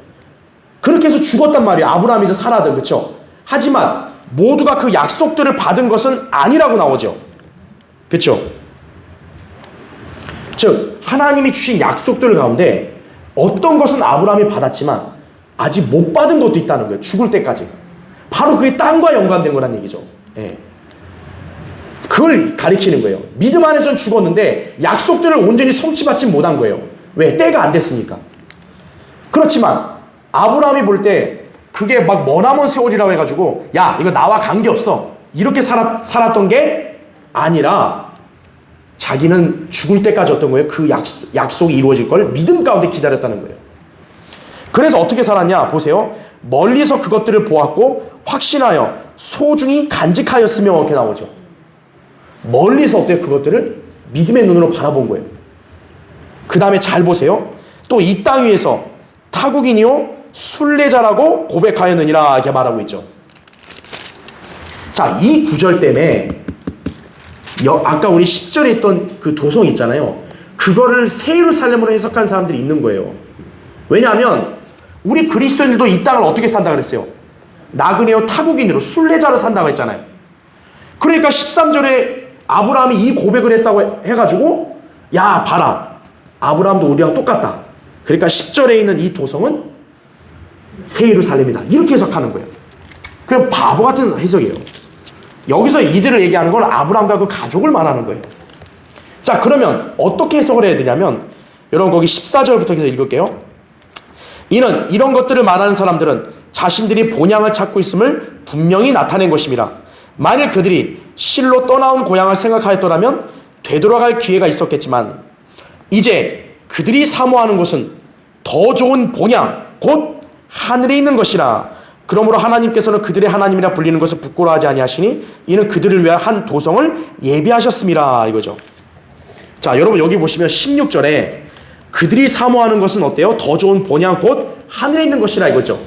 그렇게 해서 죽었단 말이에요. 아브라함이든 사라든. 그렇죠? 하지만 모두가 그 약속들을 받은 것은 아니라고 나오죠. 그렇죠? 즉 하나님이 주신 약속들 가운데 어떤 것은 아브라함이 받았지만 아직 못 받은 것도 있다는 거예요. 죽을 때까지. 바로 그게 땅과 연관된 거란 얘기죠. 예. 그걸 가리키는 거예요. 믿음 안에서는 죽었는데 약속들을 온전히 성취받지 못한 거예요. 왜? 때가 안 됐으니까. 그렇지만 아브라함이 볼 때 그게 막 머나먼 세월이라고 해가지고 야 이거 나와 관계없어 이렇게 살았던 게 아니라 자기는 죽을 때까지 어떤 거예요? 그 약속이 이루어질 걸 믿음 가운데 기다렸다는 거예요. 그래서 어떻게 살았냐 보세요. 멀리서 그것들을 보았고 확신하여 소중히 간직하였으며 이렇게 나오죠. 멀리서 어때요? 그것들을 믿음의 눈으로 바라본 거예요. 그 다음에 잘 보세요. 또 이 땅 위에서 타국인이요 순례자라고 고백하였느니라 이렇게 말하고 있죠. 자, 이 구절 때문에 아까 우리 10절에 있던 그 도성 있잖아요. 그거를 새 예루살렘으로 해석한 사람들이 있는 거예요. 왜냐하면 우리 그리스도인들도 이 땅을 어떻게 산다 그랬어요? 나그네요 타국인으로 순례자로 산다고 했잖아요. 그러니까 13절에 아브라함이 이 고백을 했다고 해가지고 야 봐라 아브라함도 우리랑 똑같다. 그러니까 10절에 있는 이 도성은 새 예루살렘이다 이렇게 해석하는 거예요. 그럼 바보 같은 해석이에요. 여기서 이들을 얘기하는 건 아브라함과 그 가족을 말하는 거예요. 자, 그러면 어떻게 해석을 해야 되냐면 여러분 거기 14절부터 계속 읽을게요. 이는 이런 것들을 말하는 사람들은 자신들이 본향을 찾고 있음을 분명히 나타낸 것입니다. 만일 그들이 실로 떠나온 고향을 생각하였더라면 되돌아갈 기회가 있었겠지만 이제 그들이 사모하는 것은 더 좋은 본향 곧 하늘에 있는 것이라. 그러므로 하나님께서는 그들의 하나님이라 불리는 것을 부끄러워하지 아니하시니 이는 그들을 위한 한 도성을 예비하셨음이라 이거죠. 자, 여러분 여기 보시면 16절에 그들이 사모하는 것은 어때요? 더 좋은 본향 곧 하늘에 있는 것이라 이거죠.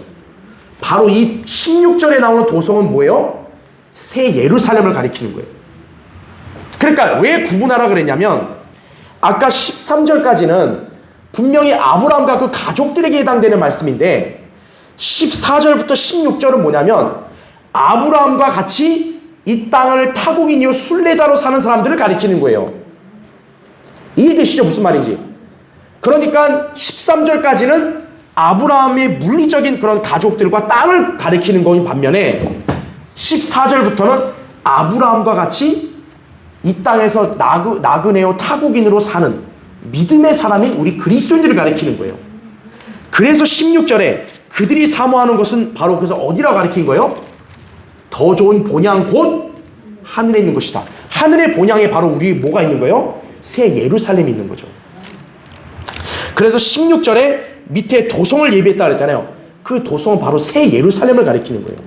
바로 이 16절에 나오는 도성은 뭐예요? 새 예루살렘을 가리키는 거예요. 그러니까 왜 구분하라 그랬냐면 아까 13절까지는 분명히 아브라함과 그 가족들에게 해당되는 말씀인데 14절부터 16절은 뭐냐면 아브라함과 같이 이 땅을 타국인이요 순례자로 사는 사람들을 가리키는 거예요. 이해되시죠? 무슨 말인지. 그러니까 13절까지는 아브라함의 물리적인 그런 가족들과 땅을 가리키는 거인 반면에 14절부터는 아브라함과 같이 이 땅에서 나그네요 타국인으로 사는 믿음의 사람인 우리 그리스도인들을 가리키는 거예요. 그래서 16절에 그들이 사모하는 것은 바로 그래서 어디라고 가리킨 거예요? 더 좋은 본향 곧 하늘에 있는 것이다. 하늘의 본향에 바로 우리 뭐가 있는 거예요? 새 예루살렘이 있는 거죠. 그래서 16절에 밑에 도성을 예비했다 그랬잖아요. 그 도성은 바로 새 예루살렘을 가리키는 거예요.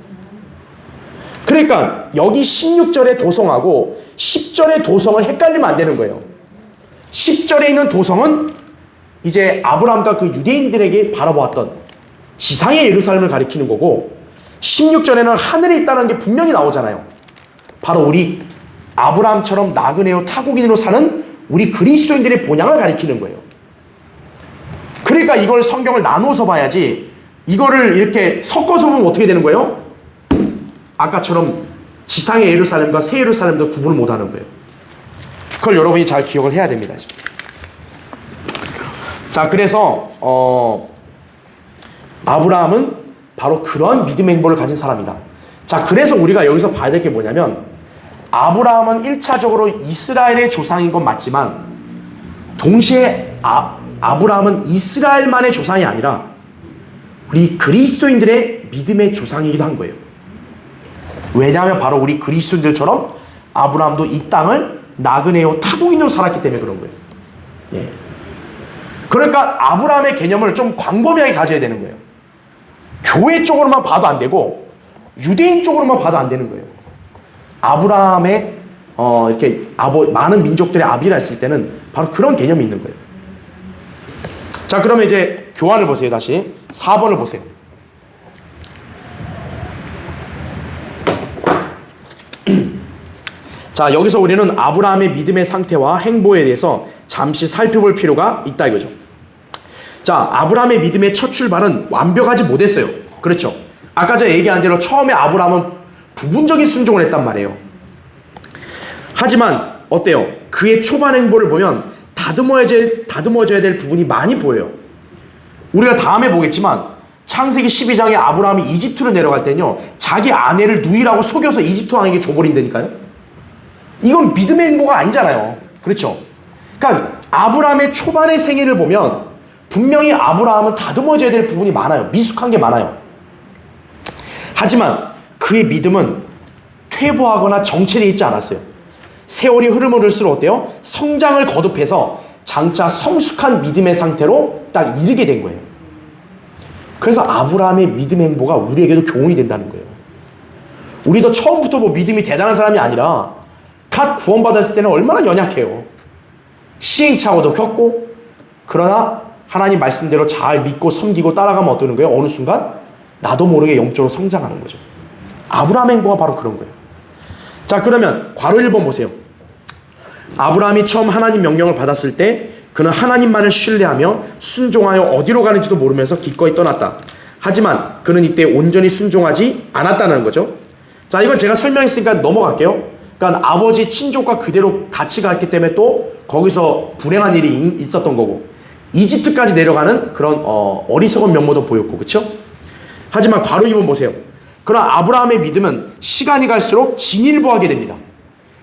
그러니까 여기 16절의 도성하고 10절의 도성을 헷갈리면 안 되는 거예요. 10절에 있는 도성은 이제 아브라함과 그 유대인들에게 바라보았던 지상의 예루살렘을 가리키는 거고, 16절에는 하늘에 있다는 게 분명히 나오잖아요. 바로 우리 아브라함처럼 나그네요 타국인으로 사는 우리 그리스도인들의 본향을 가리키는 거예요. 그러니까 이걸 성경을 나눠서 봐야지, 이거를 이렇게 섞어서 보면 어떻게 되는 거예요? 아까처럼 지상의 예루살렘과 새 예루살렘도 구분을 못하는 거예요. 그걸 여러분이 잘 기억을 해야 됩니다. 자, 그래서 아브라함은 바로 그런 믿음의 행보를 가진 사람이다. 자, 그래서 우리가 여기서 봐야 될 게 뭐냐면, 아브라함은 1차적으로 이스라엘의 조상인 건 맞지만, 동시에 아브라함은 이스라엘만의 조상이 아니라 우리 그리스도인들의 믿음의 조상이기도 한 거예요. 왜냐하면 바로 우리 그리스도인들처럼 아브라함도 이 땅을 나그네요 타국인으로 살았기 때문에 그런 거예요. 예. 그러니까 아브라함의 개념을 좀 광범위하게 가져야 되는 거예요. 교회 쪽으로만 봐도 안 되고 유대인 쪽으로만 봐도 안 되는 거예요. 아브라함의 이렇게 많은 민족들의 아비라 했을 때는 바로 그런 개념이 있는 거예요. 자, 그러면 이제 교환을 보세요. 다시 4번을 보세요. 자, 여기서 우리는 아브라함의 믿음의 상태와 행보에 대해서 잠시 살펴볼 필요가 있다 이거죠. 자, 아브라함의 믿음의 첫 출발은 완벽하지 못했어요. 그렇죠? 아까 제가 얘기한 대로 처음에 아브라함은 부분적인 순종을 했단 말이에요. 하지만 어때요? 그의 초반 행보를 보면 다듬어져야 될 부분이 많이 보여요. 우리가 다음에 보겠지만 창세기 12장에 아브라함이 이집트로 내려갈 때는요, 자기 아내를 누이라고 속여서 이집트 왕에게 줘버린다니까요. 이건 믿음의 행보가 아니잖아요. 그렇죠? 그러니까 아브라함의 초반의 생애를 보면 분명히 아브라함은 다듬어져야 될 부분이 많아요. 미숙한 게 많아요. 하지만 그의 믿음은 퇴보하거나 정체되어 있지 않았어요. 세월이 흐름을 흘수록 어때요? 성장을 거듭해서 장차 성숙한 믿음의 상태로 딱 이르게 된 거예요. 그래서 아브라함의 믿음의 행보가 우리에게도 교훈이 된다는 거예요. 우리도 처음부터 뭐 믿음이 대단한 사람이 아니라 갓 구원받았을 때는 얼마나 연약해요. 시행착오도 겪고, 그러나 하나님 말씀대로 잘 믿고 섬기고 따라가면 어떠는 거예요? 어느 순간 나도 모르게 영적으로 성장하는 거죠. 아브라함의 행보가 바로 그런 거예요. 자, 그러면 괄호 1번 보세요. 아브라함이 처음 하나님 명령을 받았을 때 그는 하나님만을 신뢰하며 순종하여 어디로 가는지도 모르면서 기꺼이 떠났다. 하지만 그는 이때 온전히 순종하지 않았다는 거죠. 자, 이건 제가 설명했으니까 넘어갈게요. 그러니까 아버지 친족과 그대로 같이 갔기 때문에 또 거기서 불행한 일이 있었던 거고, 이집트까지 내려가는 그런 어리석은 면모도 보였고, 그렇죠? 하지만 괄호 2번 보세요. 그러나 아브라함의 믿음은 시간이 갈수록 진일보하게 됩니다.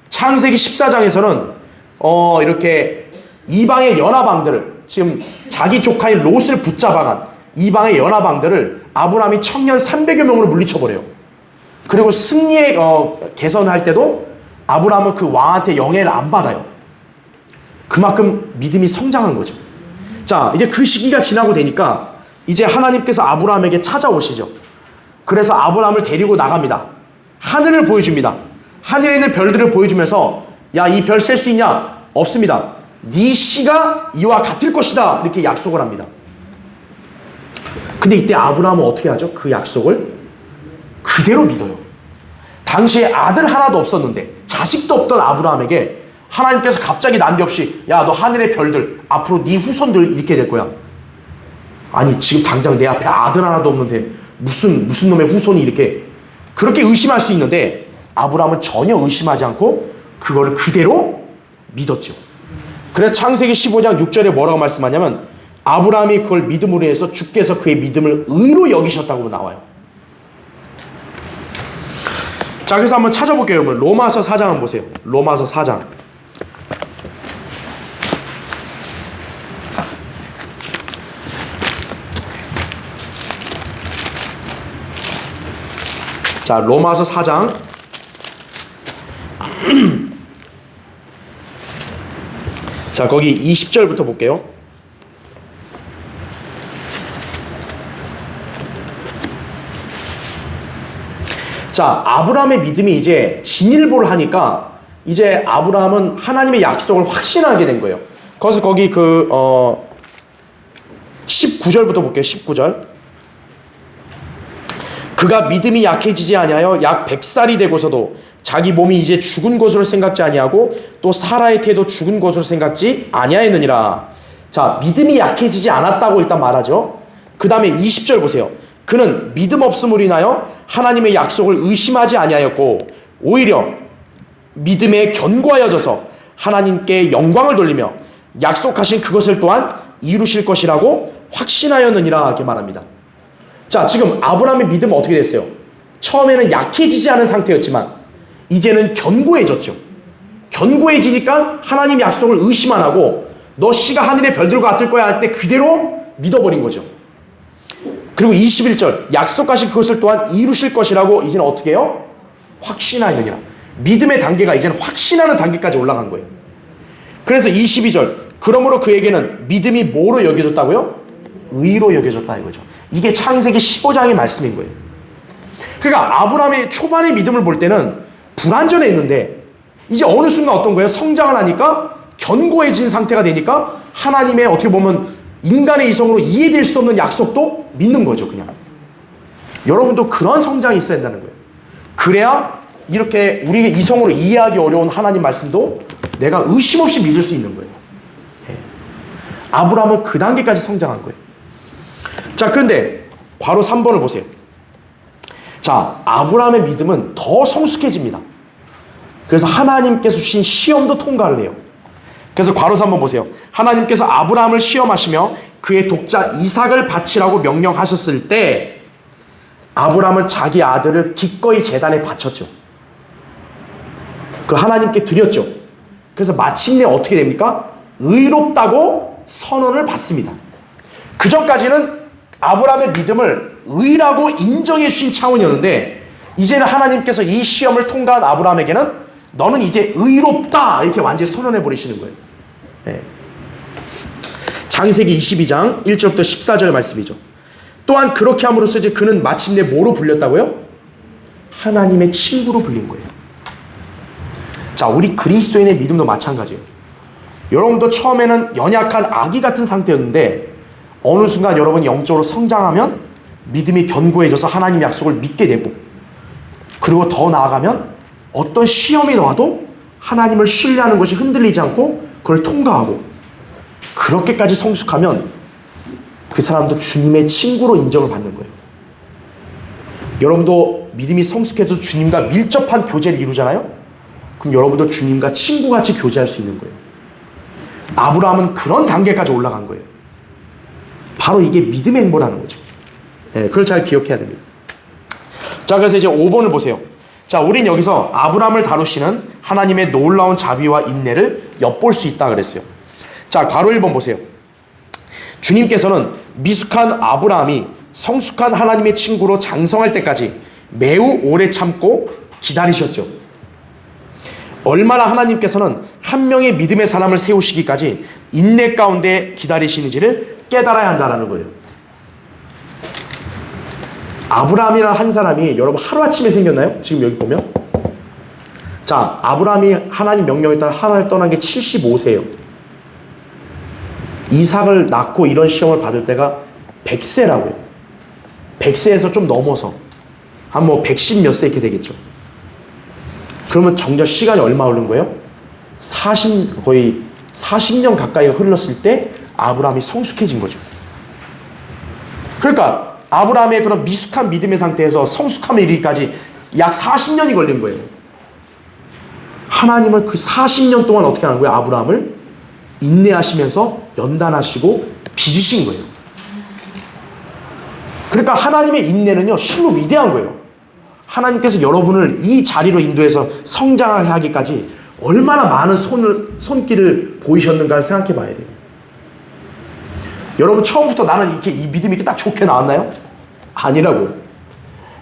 창세기 14장에서는 이렇게 이방의 연하방들을, 지금 자기 조카인 롯을 붙잡아간 이방의 연하방들을 아브라함이 청년 300여 명으로 물리쳐버려요. 그리고 승리의 개선할 때도 아브라함은 그 왕한테 영예를 안 받아요. 그만큼 믿음이 성장한 거죠. 자, 이제 그 시기가 지나고 되니까 이제 하나님께서 아브라함에게 찾아오시죠. 그래서 아브라함을 데리고 나갑니다. 하늘을 보여줍니다. 하늘에 있는 별들을 보여주면서, 야, 이 별 셀 수 있냐? 없습니다. 네 씨가 이와 같을 것이다. 이렇게 약속을 합니다. 근데 이때 아브라함은 어떻게 하죠? 그 약속을 그대로 믿어요. 당시에 아들 하나도 없었는데, 자식도 없던 아브라함에게 하나님께서 갑자기 난데없이, 야, 너 하늘의 별들, 앞으로 네 후손들 이렇게 될 거야. 아니, 지금 당장 내 앞에 아들 하나도 없는데 무슨 놈의 후손이 이렇게, 그렇게 의심할 수 있는데 아브라함은 전혀 의심하지 않고 그거를 그대로 믿었죠. 그래서 창세기 15장 6절에 뭐라고 말씀하냐면, 아브라함이 그걸 믿음으로 해서 주께서 그의 믿음을 의로 여기셨다고 나와요. 자, 그래서 한번 찾아볼게요. 여러분, 로마서 4장 한번 보세요. 로마서 4장. 자, 로마서 4장. 자, 거기 20절부터 볼게요. 자, 아브라함의 믿음이 이제 진일보를 하니까 이제 아브라함은 하나님의 약속을 확신하게 된 거예요. 그래서 거기 19절부터 볼게요. 19절. 그가 믿음이 약해지지 아니하여 약 100살이 되고서도 자기 몸이 이제 죽은 것으로 생각지 아니하고 또 사라의 태도 죽은 것으로 생각지 아니하였느니라. 자, 믿음이 약해지지 않았다고 일단 말하죠. 그 다음에 20절 보세요. 그는 믿음 없음으로 인하여 하나님의 약속을 의심하지 아니하였고 오히려 믿음에 견고하여져서 하나님께 영광을 돌리며 약속하신 그것을 또한 이루실 것이라고 확신하였느니라 이렇게 말합니다. 자, 지금 아브라함의 믿음은 어떻게 됐어요? 처음에는 약해지지 않은 상태였지만 이제는 견고해졌죠. 견고해지니까 하나님 약속을 의심 안 하고 너 씨가 하늘의 별들과 같을 거야 할 때 그대로 믿어버린 거죠. 그리고 21절 약속하신 그것을 또한 이루실 것이라고 이제는 어떻게 해요? 확신하느니라. 믿음의 단계가 이제는 확신하는 단계까지 올라간 거예요. 그래서 22절 그러므로 그에게는 믿음이 뭐로 여겨졌다고요? 의로 여겨졌다 이거죠. 이게 창세기 15장의 말씀인 거예요. 그러니까 아브라함의 초반의 믿음을 볼 때는 불완전했는데 이제 어느 순간 어떤 거예요? 성장을 하니까 견고해진 상태가 되니까 하나님의 어떻게 보면 인간의 이성으로 이해될 수 없는 약속도 믿는 거죠. 그냥 여러분도 그런 성장이 있어야 된다는 거예요. 그래야 이렇게 우리가 이성으로 이해하기 어려운 하나님 말씀도 내가 의심 없이 믿을 수 있는 거예요. 아브라함은 그 단계까지 성장한 거예요. 자, 그런데 괄호 3번을 보세요. 자, 아브라함의 믿음은 더 성숙해집니다. 그래서 하나님께서 주신 시험도 통과를 해요. 그래서 괄호 3번 보세요. 하나님께서 아브라함을 시험하시며 그의 독자 이삭을 바치라고 명령하셨을 때 아브라함은 자기 아들을 기꺼이 제단에 바쳤죠. 그 하나님께 드렸죠. 그래서 마침내 어떻게 됩니까? 의롭다고 선언을 받습니다. 그 전까지는 아브라함의 믿음을 의라고 인정해 주신 차원이었는데 이제는 하나님께서 이 시험을 통과한 아브라함에게는 너는 이제 의롭다 이렇게 완전히 선언해 버리시는 거예요. 네. 창세기 22장 1절부터 14절 말씀이죠. 또한 그렇게 함으로써 이제 그는 마침내 뭐로 불렸다고요? 하나님의 친구로 불린 거예요. 자, 우리 그리스도인의 믿음도 마찬가지예요. 여러분도 처음에는 연약한 아기 같은 상태였는데 어느 순간 여러분이 영적으로 성장하면 믿음이 견고해져서 하나님 약속을 믿게 되고 그리고 더 나아가면 어떤 시험이 나와도 하나님을 신뢰하는 것이 흔들리지 않고 그걸 통과하고 그렇게까지 성숙하면 그 사람도 주님의 친구로 인정을 받는 거예요. 여러분도 믿음이 성숙해서 주님과 밀접한 교제를 이루잖아요? 그럼 여러분도 주님과 친구같이 교제할 수 있는 거예요. 아브라함은 그런 단계까지 올라간 거예요. 바로 이게 믿음의 행보라는 거죠. 네, 그걸 잘 기억해야 됩니다. 자, 그래서 이제 5번을 보세요. 자, 우린 여기서 아브라함을 다루시는 하나님의 놀라운 자비와 인내를 엿볼 수 있다 그랬어요. 자, 괄호 1번 보세요. 주님께서는 미숙한 아브라함이 성숙한 하나님의 친구로 장성할 때까지 매우 오래 참고 기다리셨죠. 얼마나 하나님께서는 한 명의 믿음의 사람을 세우시기까지 인내 가운데 기다리시는지를 깨달아야 한다는 거예요. 아브라함이라는 한 사람이 여러분 하루아침에 생겼나요? 지금 여기 보면 자, 아브라함이 하나님 명령에 따라 하나님을 떠난 게 75세예요. 이삭을 낳고 이런 시험을 받을 때가 100세라고요. 100세에서 좀 넘어서 한 뭐 110 몇 세 이렇게 되겠죠. 그러면 정작 시간이 얼마 흐른 거예요? 거의 40년 가까이가 흘렀을 때 아브라함이 성숙해진 거죠. 그러니까 아브라함의 그런 미숙한 믿음의 상태에서 성숙함에 이르기까지 약 40년이 걸린 거예요. 하나님은 그 40년 동안 어떻게 하는 거예요? 아브라함을 인내하시면서 연단하시고 빚으신 거예요. 그러니까 하나님의 인내는요, 실로 위대한 거예요. 하나님께서 여러분을 이 자리로 인도해서 성장하게 하기까지 얼마나 많은 손길을 보이셨는가를 생각해 봐야 돼요. 여러분 처음부터 나는 이렇게 이 믿음이 이렇게 딱 좋게 나왔나요? 아니라고요.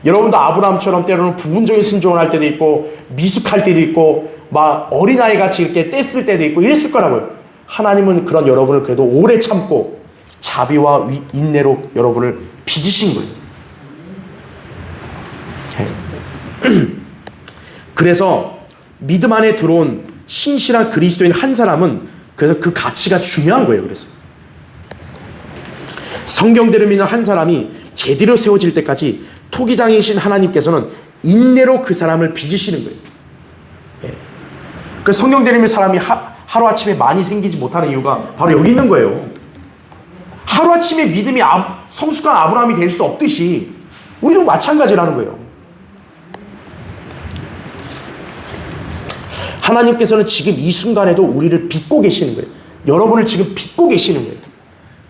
여러분도 아브라함처럼 때로는 부분적인 순종을 할 때도 있고 미숙할 때도 있고 막 어린아이 같이 이렇게 뗐을 때도 있고 이랬을 거라고요. 하나님은 그런 여러분을 그래도 오래 참고 자비와 인내로 여러분을 빚으신 거예요. 그래서 믿음 안에 들어온 신실한 그리스도인 한 사람은 그래서 그 가치가 중요한 거예요. 그래서 성경대로 믿는 한 사람이 제대로 세워질 때까지 토기장이신 하나님께서는 인내로 그 사람을 빚으시는 거예요. 예. 그 성경대로 믿는 사람이 하루아침에 많이 생기지 못하는 이유가 바로 여기 있는 거예요. 하루아침에 믿음이 성숙한 아브라함이 될 수 없듯이 우리도 마찬가지라는 거예요. 하나님께서는 지금 이 순간에도 우리를 빚고 계시는 거예요. 여러분을 지금 빚고 계시는 거예요.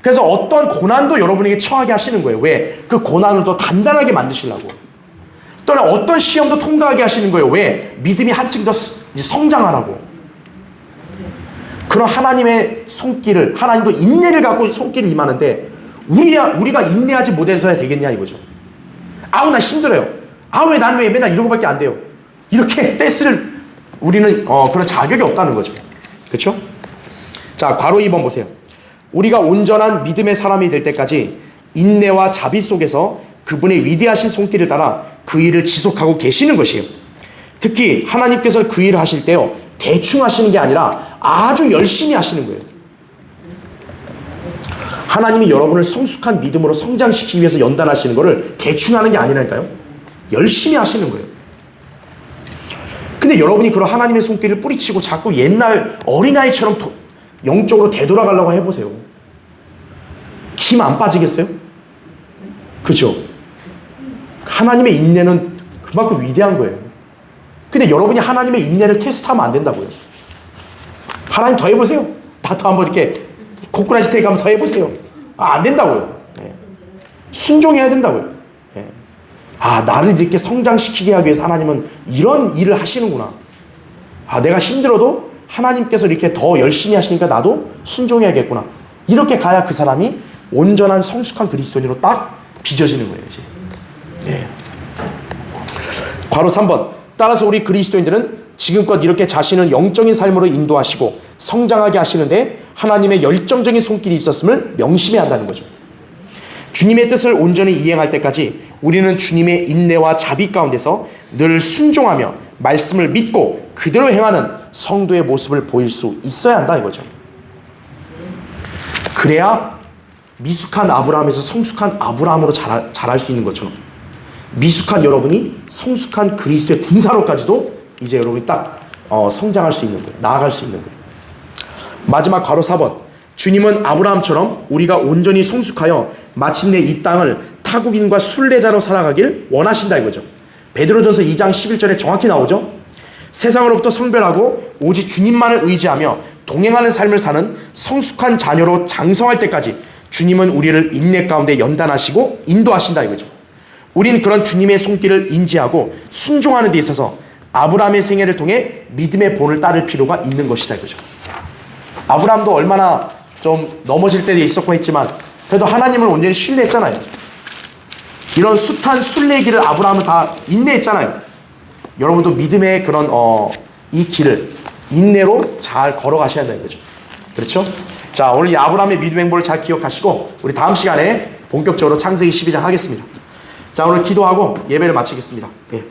그래서 어떤 고난도 여러분에게 처하게 하시는 거예요. 왜? 그 고난을 더 단단하게 만드시려고. 또는 어떤 시험도 통과하게 하시는 거예요. 왜? 믿음이 한층 더 성장하라고. 그런 하나님의 손길을, 하나님도 인내를 갖고 손길을 임하는데 우리가 인내하지 못해서야 되겠냐 이거죠. 아우 나 힘들어요. 아우 왜 나는 왜 맨날 이러고밖에 안 돼요. 이렇게 떼쓸 우리는 그런 자격이 없다는 거죠. 그렇죠? 자, 괄호 2번 보세요. 우리가 온전한 믿음의 사람이 될 때까지 인내와 자비 속에서 그분의 위대하신 손길을 따라 그 일을 지속하고 계시는 것이에요. 특히 하나님께서 그 일을 하실 때요, 대충 하시는 게 아니라 아주 열심히 하시는 거예요. 하나님이 여러분을 성숙한 믿음으로 성장시키기 위해서 연단하시는 것을 대충 하는 게 아니라니까요. 열심히 하시는 거예요. 근데 여러분이 그런 하나님의 손길을 뿌리치고 자꾸 옛날 어린아이처럼 영적으로 되돌아가려고 해보세요. 힘 안 빠지겠어요? 그죠? 하나님의 인내는 그만큼 위대한 거예요. 근데 여러분이 하나님의 인내를 테스트하면 안 된다고요. 하나님 더 해보세요. 나도 한번 이렇게 고꾸라지 테이크 한번 더 해보세요. 안 된다고요. 네. 순종해야 된다고요. 네. 나를 이렇게 성장시키게 하기 위해서 하나님은 이런 일을 하시는구나. 내가 힘들어도 하나님께서 이렇게 더 열심히 하시니까 나도 순종해야겠구나. 이렇게 가야 그 사람이 온전한 성숙한 그리스도인으로 딱 빚어지는 거예요. 이제. 네. 괄호 3번. 따라서 우리 그리스도인들은 지금껏 이렇게 자신을 영적인 삶으로 인도하시고 성장하게 하시는데 하나님의 열정적인 손길이 있었음을 명심해야 한다는 거죠. 주님의 뜻을 온전히 이행할 때까지 우리는 주님의 인내와 자비 가운데서 늘 순종하며 말씀을 믿고 그대로 행하는 성도의 모습을 보일 수 있어야 한다 이거죠. 그래야 미숙한 아브라함에서 성숙한 아브라함으로 자랄 수 있는 것처럼 미숙한 여러분이 성숙한 그리스도의 군사로까지도 이제 여러분이 딱 성장할 수 있는 거예요. 나아갈 수 있는 거예요. 마지막 괄호 4번. 주님은 아브라함처럼 우리가 온전히 성숙하여 마침내 이 땅을 타국인과 순례자로 살아가길 원하신다 이거죠. 베드로전서 2장 11절에 정확히 나오죠. 세상으로부터 성별하고 오직 주님만을 의지하며 동행하는 삶을 사는 성숙한 자녀로 장성할 때까지 주님은 우리를 인내 가운데 연단하시고 인도하신다 이거죠. 우린 그런 주님의 손길을 인지하고 순종하는 데 있어서 아브라함의 생애를 통해 믿음의 본을 따를 필요가 있는 것이다 이거죠. 아브라함도 얼마나 좀 넘어질 때도 있었고 했지만 그래도 하나님을 온전히 신뢰했잖아요. 이런 숱한 순례의 길을 아브라함은 다 인내했잖아요. 여러분도 믿음의 그런 이 길을 인내로 잘 걸어가셔야 되는 거죠. 그렇죠? 자, 오늘 이 아브라함의 믿음 행보를 잘 기억하시고 우리 다음 시간에 본격적으로 창세기 12장 하겠습니다. 자, 오늘 기도하고 예배를 마치겠습니다. 예.